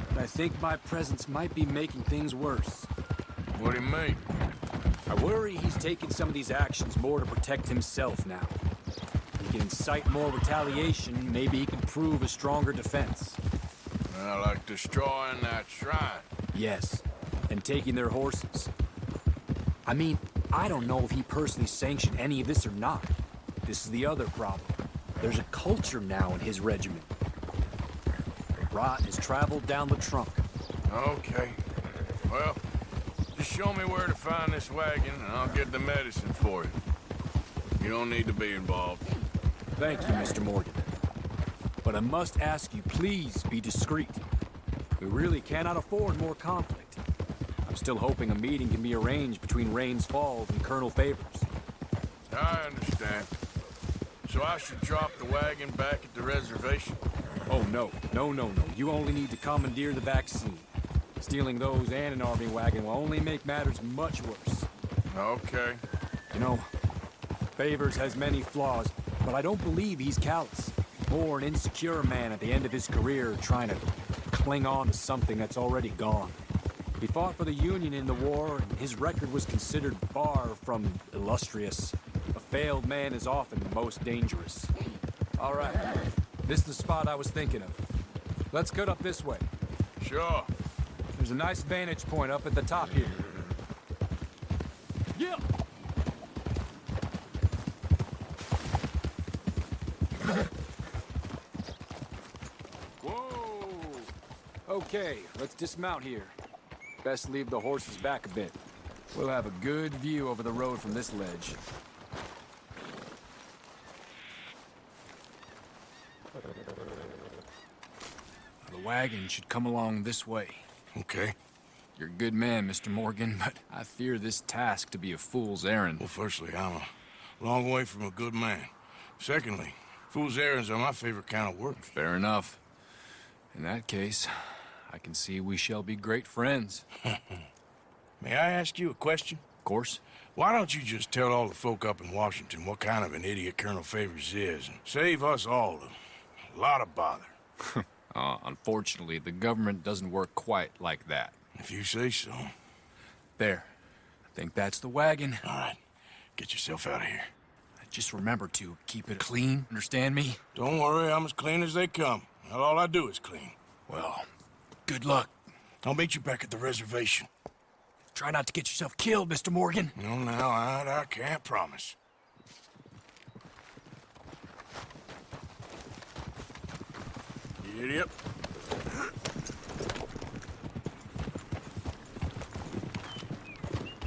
But I think my presence might be making things worse. What do you mean? I worry he's taking some of these actions more to protect himself now. He can incite more retaliation, maybe he can prove a stronger defense. Like destroying that shrine. Yes, and taking their horses. I mean, I don't know if he personally sanctioned any of this or not. This is the other problem. There's a culture now in his regiment. Rot has traveled down the trunk. Okay. Well, just show me where to find this wagon, and I'll get the medicine for you. You don't need to be involved. Thank you, Mr. Morgan. But I must ask you, please be discreet. We really cannot afford more conflict. I'm still hoping a meeting can be arranged between Rains Falls and Colonel Favors. I understand. So I should drop the wagon back at the reservation? Oh, no. No. You only need to commandeer the vaccine. Stealing those and an army wagon will only make matters much worse. Okay. You know, Favors has many flaws, but I don't believe he's callous. More an insecure man at the end of his career trying to cling on to something that's already gone. He fought for the Union in the war, and his record was considered far from illustrious. A failed man is often the most dangerous. All right, this is the spot I was thinking of. Let's cut up this way. Sure. There's a nice vantage point up at the top here. Yeah! Whoa! Okay, let's dismount here. Best leave the horses back a bit. We'll have a good view over the road from this ledge. The wagon should come along this way. Okay. You're a good man, Mr. Morgan, but I fear this task to be a fool's errand. Well, firstly, I'm a long way from a good man. Secondly, fool's errands are my favorite kind of work. Fair enough. In that case, I can see we shall be great friends. May I ask you a question? Of course. Why don't you just tell all the folk up in Washington what kind of an idiot Colonel Favors is, and save us all a lot of bother? Unfortunately, the government doesn't work quite like that. If you say so. There. I think that's the wagon. All right. Get yourself out of here. Just remember to keep it clean, understand me? Don't worry, I'm as clean as they come. Not all I do is clean. Well, good luck. I'll meet you back at the reservation. Try not to get yourself killed, Mr. Morgan. No, now, I can't promise. Idiot.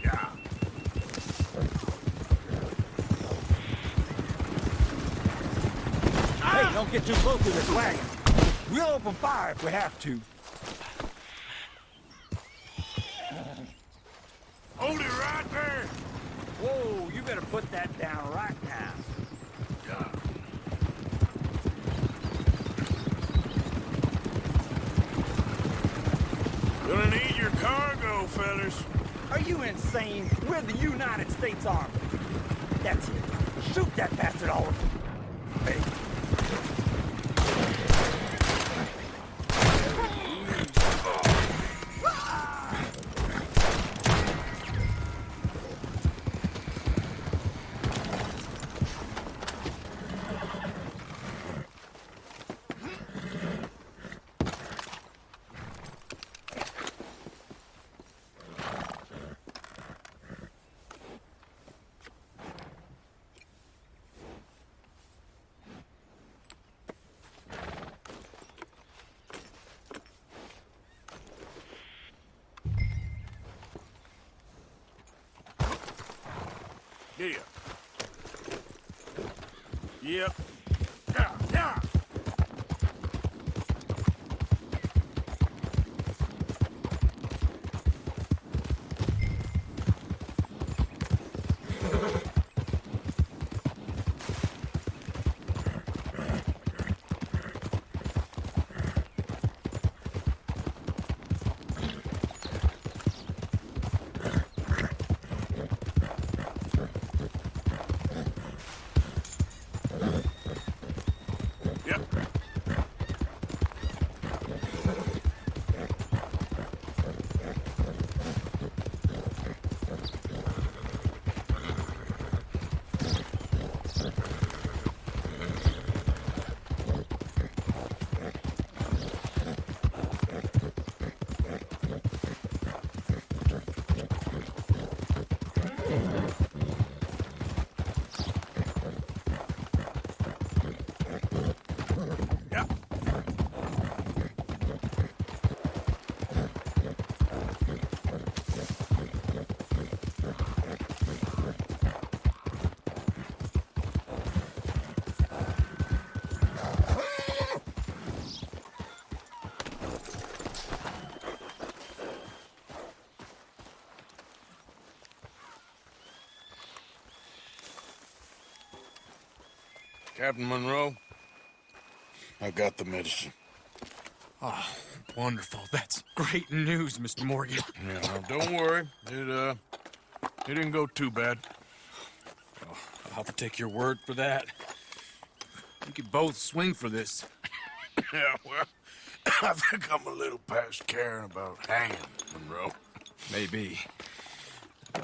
Yeah. Hey, don't get too close to this wagon. We'll open fire if we have to. Hold it right there! Whoa, you better put that down right now. Gonna need your cargo, fellas. Are you insane? We're the United States Army. That's it. Shoot that bastard, Oliver. Hey. Here. Yep. Yeah, yeah. Captain Monroe, I got the medicine. Oh, wonderful. That's great news, Mr. Morgan. Yeah, well, don't worry. It didn't go too bad. Oh, I'll have to take your word for that. We could both swing for this. Yeah, well, I think I'm a little past caring about hanging, Monroe. Maybe.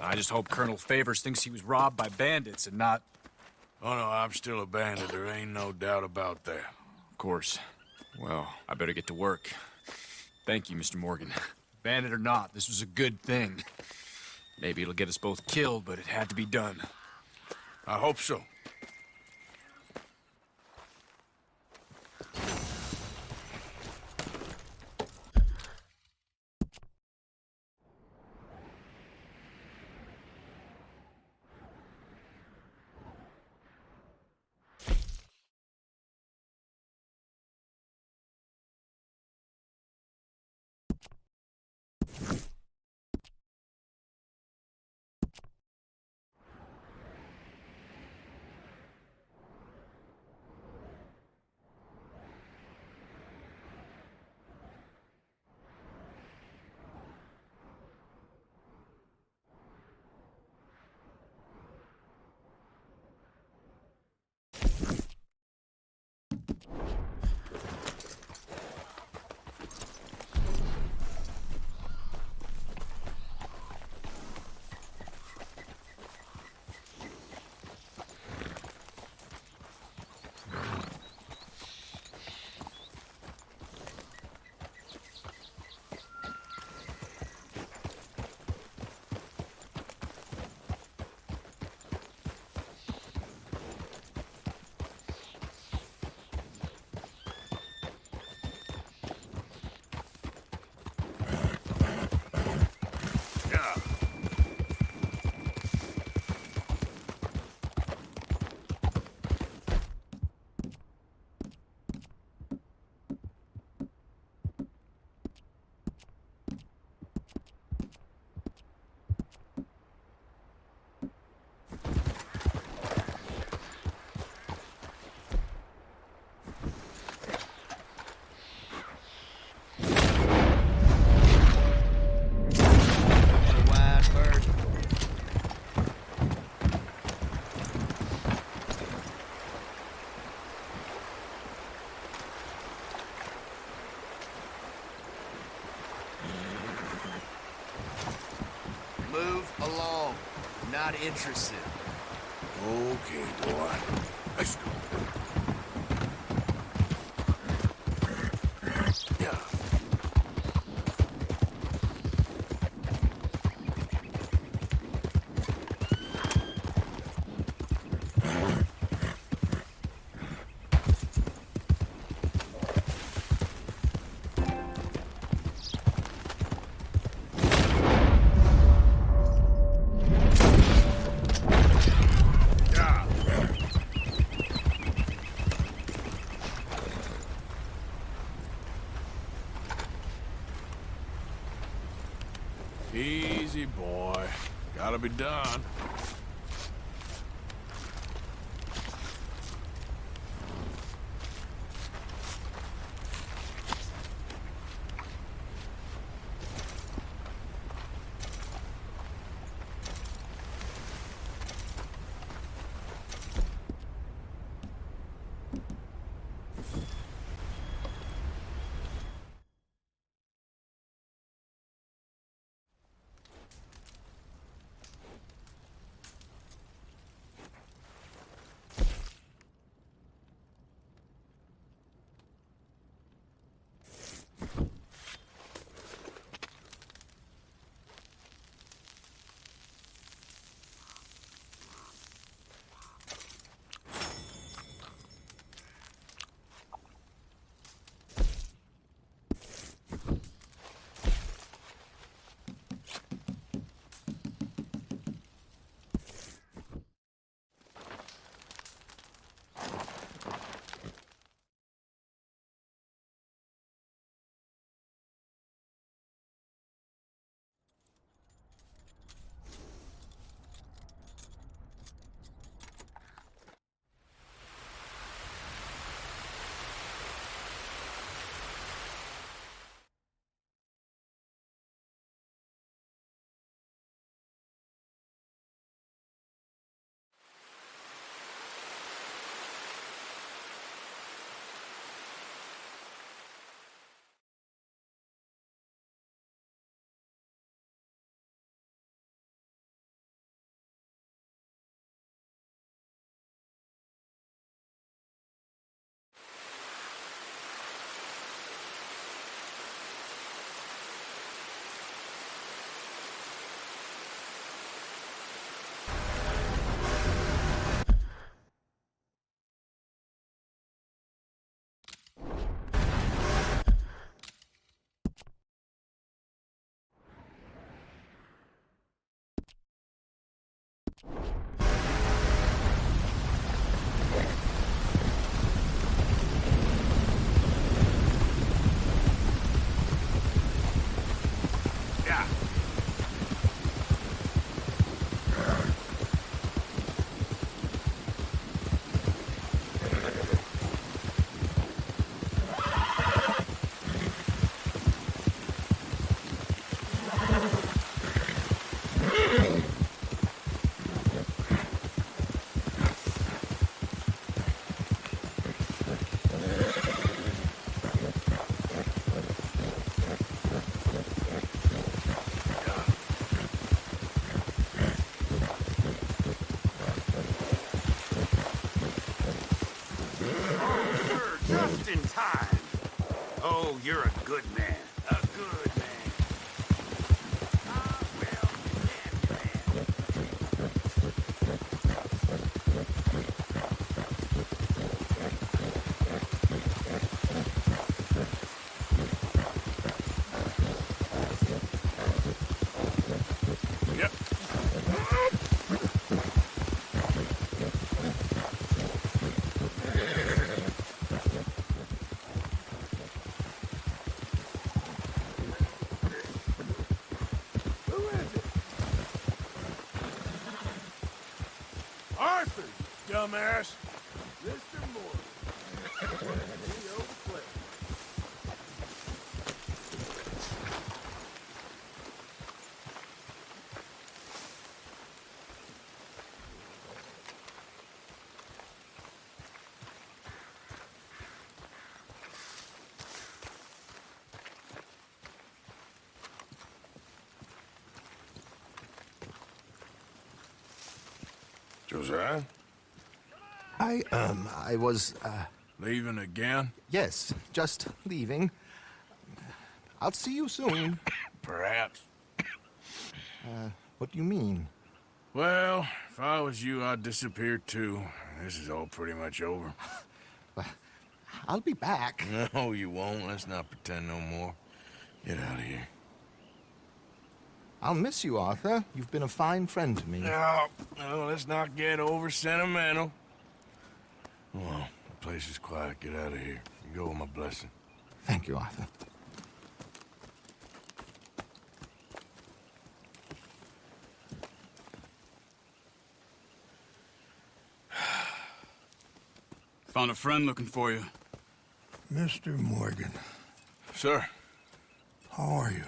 I just hope Colonel Favors thinks he was robbed by bandits and not... Oh, no, I'm still a bandit. There ain't no doubt about that. Of course. Well, I better get to work. Thank you, Mr. Morgan. Bandit or not, this was a good thing. Maybe it'll get us both killed, but it had to be done. I hope so. interested. Okay, boy. Let's go. Yeah. Easy, boy. Gotta be done. Just in time. Oh, you're a good man. A good man. Ah, well, Yep. Arthur, you dumbass. Mr. Morgan. The old place. Jose? I was, Leaving again? yes, just leaving. I'll see you soon. Perhaps. What do you mean? Well, if I was you, I'd disappear too. This is all pretty much over. I'll be back. No, you won't. Let's not pretend no more. Get out of here. I'll miss you, Arthur. You've been a fine friend to me. No, let's not get over sentimental. Well, the place is quiet. Get out of here. You go with my blessing. Thank you, Arthur. Found a friend looking for you. Mr. Morgan. Sir. How are you?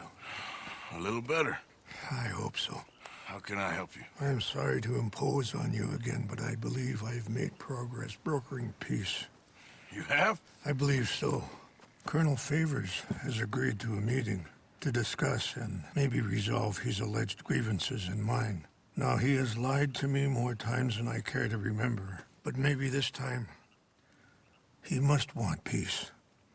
A little better. I hope so. How can I help you? I am sorry to impose on you again, but I believe I have made progress brokering peace. You have? I believe so. Colonel Favors has agreed to a meeting to discuss and maybe resolve his alleged grievances and mine. Now, he has lied to me more times than I care to remember, but maybe this time he must want peace.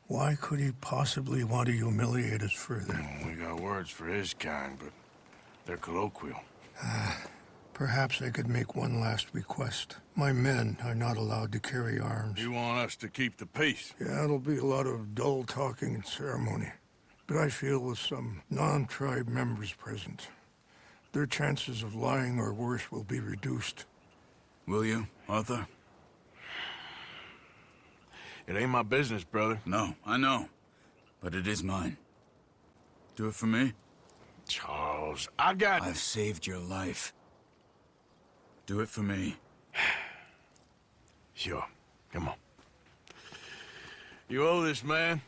Why could he possibly want to humiliate us further? We got words for his kind, but they're colloquial. Perhaps I could make one last request. My men are not allowed to carry arms. You want us to keep the peace? Yeah, it'll be a lot of dull talking and ceremony. But I feel with some non-tribe members present, their chances of lying or worse will be reduced. Will you, Arthur? It ain't my business, brother. No, I know. But it is mine. Do it for me? Charles, I've saved your life. Do it for me. Sure. Come on. You owe this man.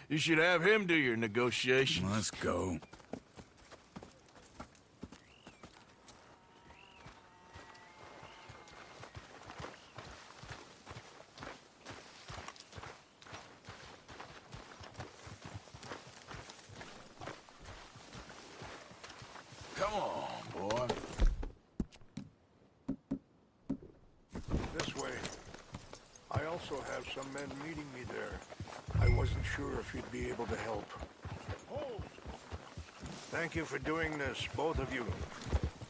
You should have him do your negotiations. Let's go. Come on, boy. This way. I also have some men meeting me there. I wasn't sure if you'd be able to help. Thank you for doing this, both of you.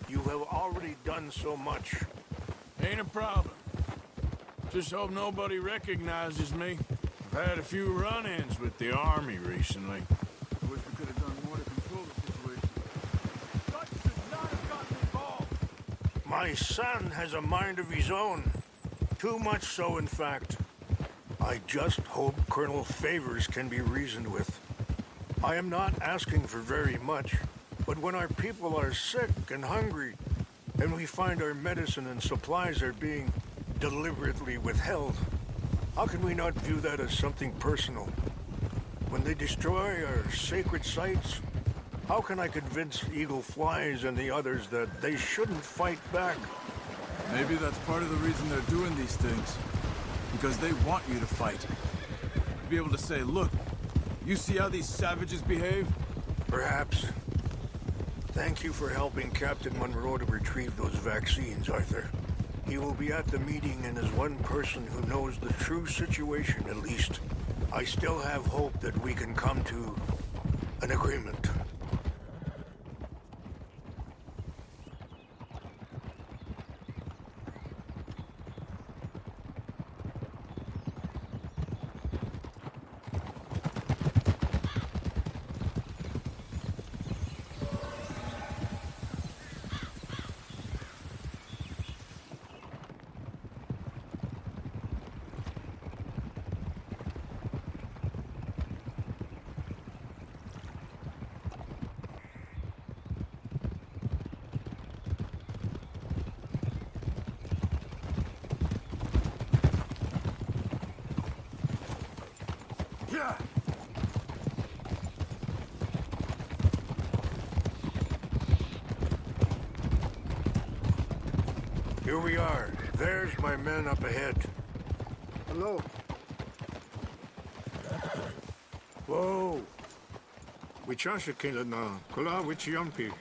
You have already done so much. Ain't a problem. Just hope nobody recognizes me. I've had a few run-ins with the army recently. I wish we could have done more to control the situation. Dutch should not have gotten involved. My son has a mind of his own. Too much so, in fact. I just hope Colonel Favors can be reasoned with. I am not asking for very much, but when our people are sick and hungry, and we find our medicine and supplies are being deliberately withheld, how can we not view that as something personal? When they destroy our sacred sites, how can I convince Eagle Flies and the others that they shouldn't fight back? Maybe that's part of the reason they're doing these things. Because they want you to fight. Be able to say, look, you see how these savages behave? Perhaps. Thank you for helping Captain Monroe to retrieve those vaccines, Arthur. He will be at the meeting and is one person who knows the true situation, at least. I still have hope that we can come to an agreement. Here we are. There's my men up ahead. Hello. Whoa. Wichasha kila na kula wichiampi.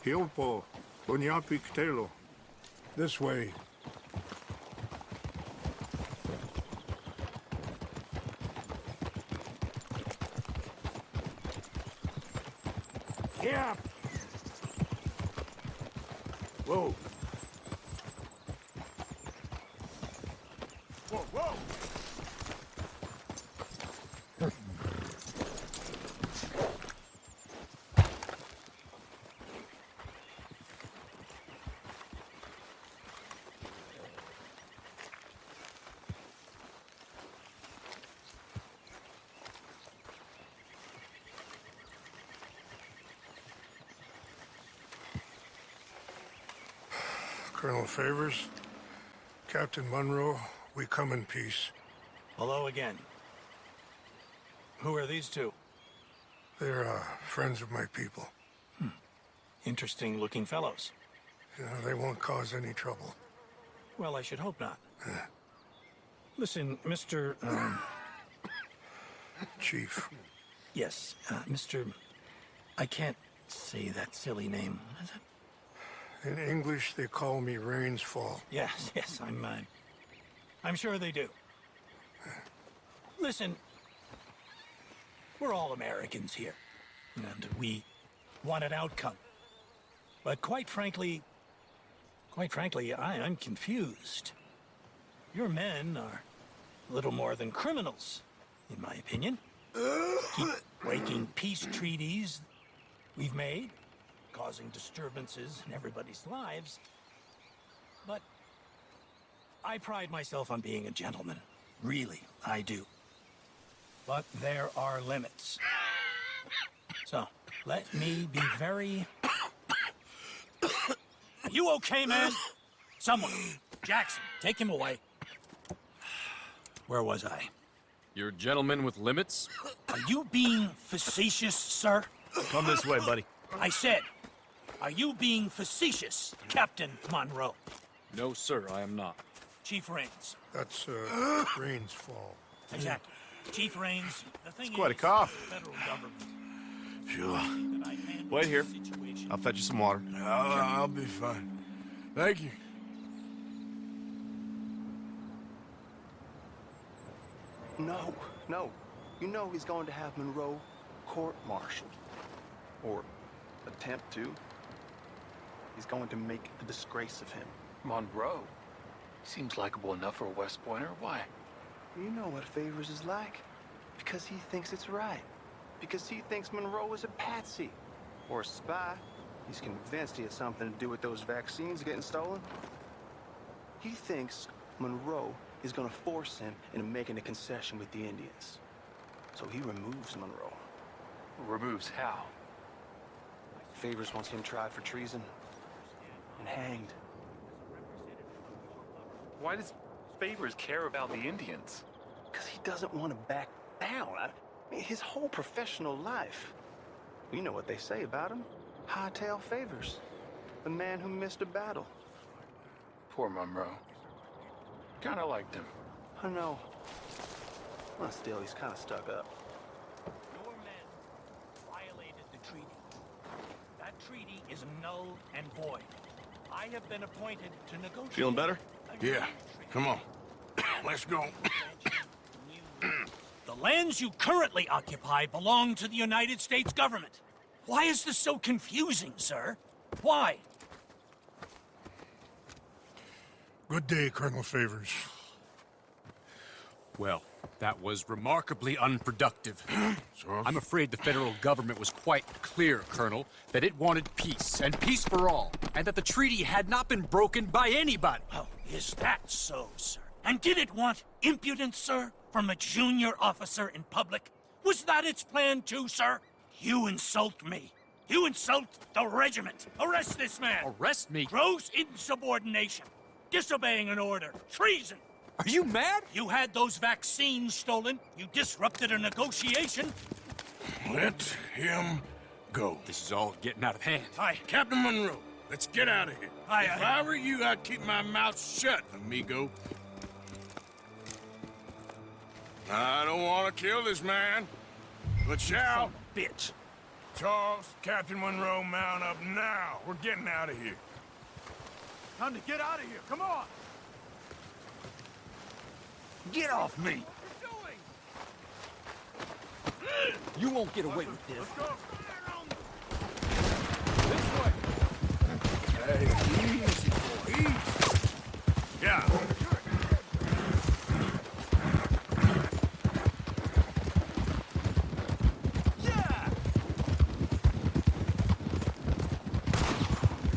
Hiopo. Bunyapi ktelo. This way. Yeah. Whoa. Whoa, whoa! Colonel Favors, Captain Monroe, we come in peace. Hello again. Who are these two? They're friends of my people. Interesting looking fellows. You know, they won't cause any trouble. Well, I should hope not. Listen, Mr. Chief. Yes, Mr. I can't say that silly name, is it? In English, they call me Rains Fall. Yes, I'm sure they do. Listen, we're all Americans here, and we want an outcome. But quite frankly, I'm confused. Your men are a little more than criminals, in my opinion. Keep breaking peace treaties we've made, causing disturbances in everybody's lives. But I pride myself on being a gentleman. Really, I do. But there are limits. So, let me be very... Are you okay, man? Someone. Jackson, take him away. Where was I? You're a gentleman with limits? Are you being facetious, sir? Come this way, buddy. I said, are you being facetious, Captain Monroe? No, sir, I am not. Chief Rains. That's, Rains Fall. Exactly. Chief Rains, the thing It's quite a is, cough. the federal government. Sure. Wait here. I'll fetch you some water. I'll be fine. Thank you. No. You know he's going to have Monroe court-martialed. Or attempt to. He's going to make a disgrace of him. Monroe? Seems likable enough for a West Pointer. Why? You know what Favors is like. Because he thinks it's right. Because he thinks Monroe is a patsy. Or a spy. He's convinced he had something to do with those vaccines getting stolen. He thinks Monroe is going to force him into making a concession with the Indians. So he removes Monroe. Removes how? Favors wants him tried for treason and hanged. Why does Favors care about the Indians? Because he doesn't want to back down. His whole professional life. You know what they say about him. Hightail Favors. The man who missed a battle. Poor Monroe. Kinda liked him. I know. Well, still, he's kind of stuck up. Your men violated the treaty. That treaty is null and void. I have been appointed to negotiate. Feeling better? Yeah. Come on. Let's go. The lands you currently occupy belong to the United States government. Why is this so confusing, sir? Why? Good day, Colonel Favors. Well, that was remarkably unproductive. I'm afraid the federal government was quite clear, Colonel, that it wanted peace, and peace for all, and that the treaty had not been broken by anybody. Oh, is that so, sir? And did it want impudence, sir, from a junior officer in public? Was that its plan too, sir? You insult me. You insult the regiment. Arrest this man. Arrest me? Gross insubordination. Disobeying an order. Treason. Are you mad? You had those vaccines stolen. You disrupted a negotiation. Let him go. This is all getting out of hand. Aye. Captain Monroe, let's get out of here. If I were you, I'd keep my mouth shut, amigo. I don't want to kill this man, but shall. Bitch. Charles, Captain Monroe, mount up now. We're getting out of here. Time to get out of here. Come on. Get off me. You won't get away with this. Let's go. Hey, easy, boy, easy. Yeah.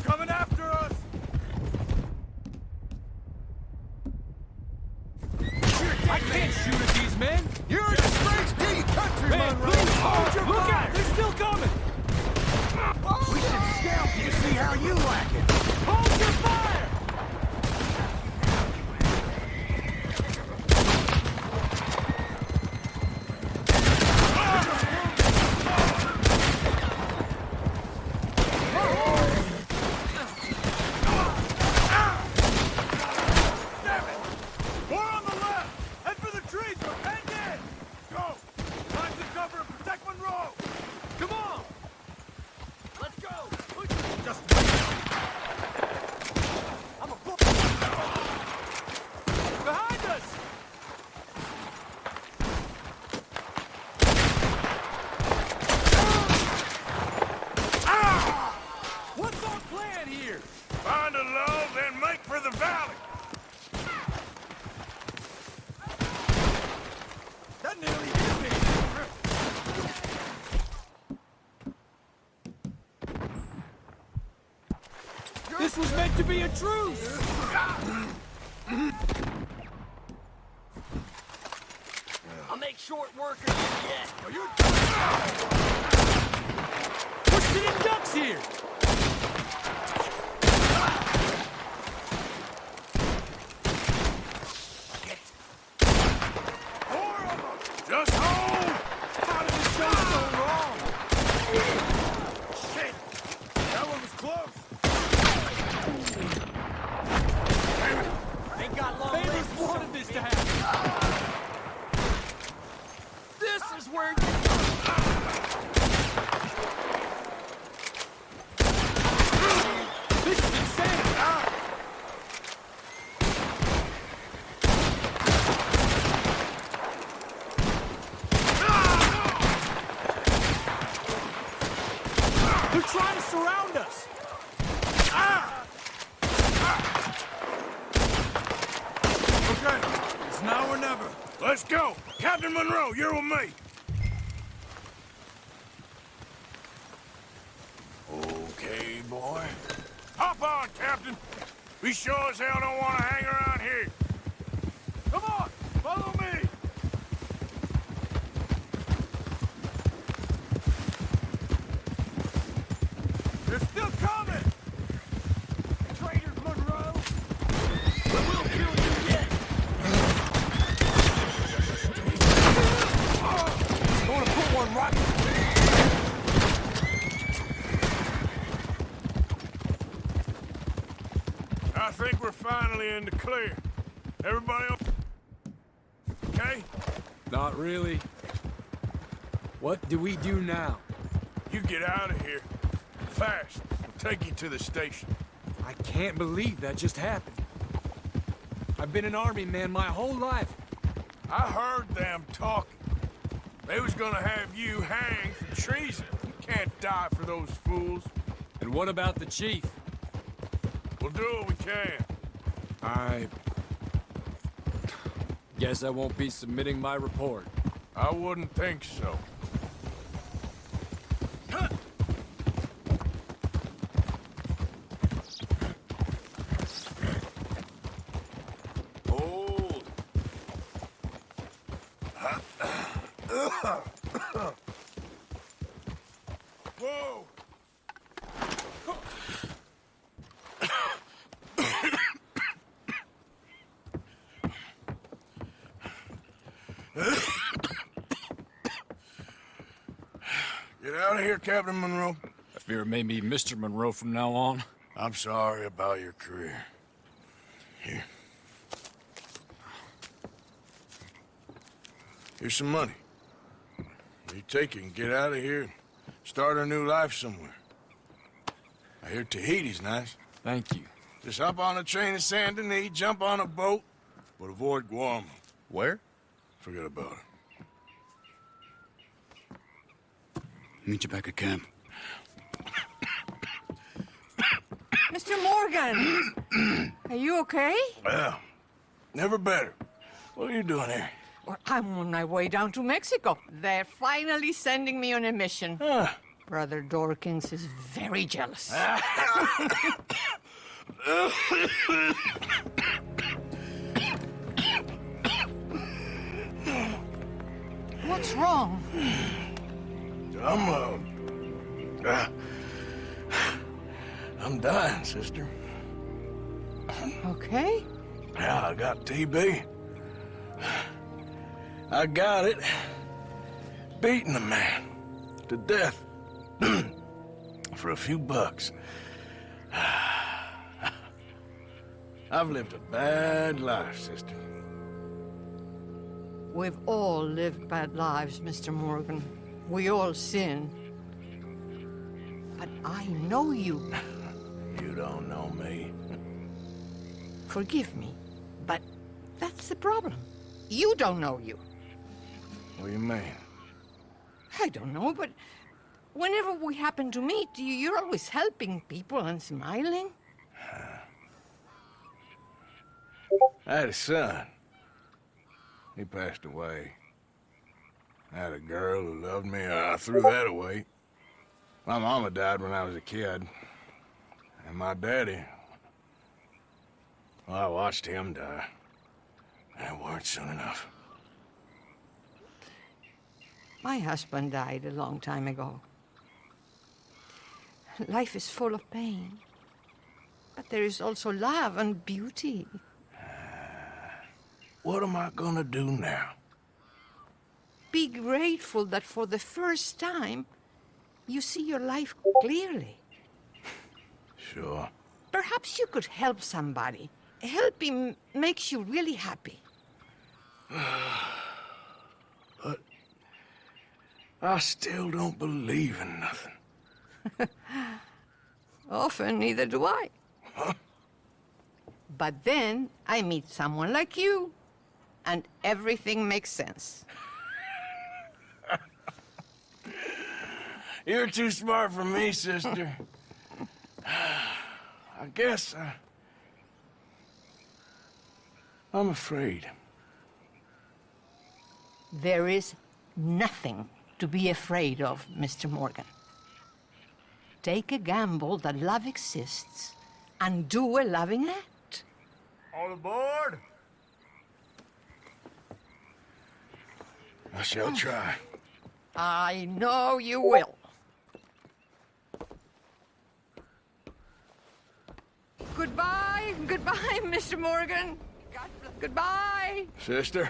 Coming after us! I can't shoot at these men! You're a disgrace to your country, Man, Monroe! please hold your Look fire! out! They're still coming! We should scalp you to see how you like it! Hold your fire! More on the left! Head for the trees or hang in! Go! Time to cover and protect Monroe! Come on! Let's go! Just wait! I'm a book! Behind us! What's our plan here? Find a lull, then make for the valley. That nearly hit me! This was meant to be a truce! I'll make short work of you yet. We're sitting ducks here! Just hold! How did this go so wrong? Shit! That one was close! Ain't got long Favors legs. wanted this to happen! This is where This is insanity! They're trying to surround us! Okay, it's now or never. Let's go. Captain Monroe, you're with me. Okay, boy. Hop on, Captain. We sure as hell don't want to hang around here. Come on, follow me. They're still coming! Traitors, Monroe! we'll kill you yet. Gonna put one right. I think we're finally in the clear. Everybody okay? Not really. What do we do now? You get out of here. Fast. We'll take you to the station. I can't believe that just happened. I've been an army man my whole life. I heard them talking. They was gonna have you hanged for treason. You can't die for those fools. And what about the chief? We'll do what we can. I guess I won't be submitting my report. I wouldn't think so. Hold. Whoa! Get out of here, Captain Monroe. I fear it may be Mr. Monroe from now on. I'm sorry about your career. Here. Here's some money. You take it and get out of here and start a new life somewhere. I hear Tahiti's nice. Thank you. Just hop on a train to Saint Denis, jump on a boat, but avoid Guam. Where? Forget about it. Meet you back at camp. Mr. Morgan! Are you okay? Well, never better. What are you doing here? Well, I'm on my way down to Mexico. They're finally sending me on a mission. Brother Dorkins is very jealous. What's wrong? I'm dying, sister. Okay. Yeah, I got TB. I got it. Beating a man to death for a few bucks. I've lived a bad life, sister. We've all lived bad lives, Mr. Morgan. We all sin. But I know you. You don't know me. Forgive me, but that's the problem. You don't know you. What do you mean? I don't know, but whenever we happen to meet, you're always helping people and smiling. I had a son. He passed away. I had a girl who loved me. I threw that away. My mama died when I was a kid. And my daddy, well, I watched him die. And it weren't soon enough. My husband died a long time ago. Life is full of pain. But there is also love and beauty. What am I gonna do now? Be grateful that for the first time, you see your life clearly. Sure. Perhaps you could help somebody. Helping makes you really happy. But I still don't believe in nothing. Often, neither do I. But then I meet someone like you, and everything makes sense. You're too smart for me, sister. I guess I'm afraid. There is nothing to be afraid of, Mr. Morgan. Take a gamble that love exists and do a loving act. All aboard! I shall try. I know you will. Goodbye, goodbye, Mr. Morgan. Goodbye. Sister?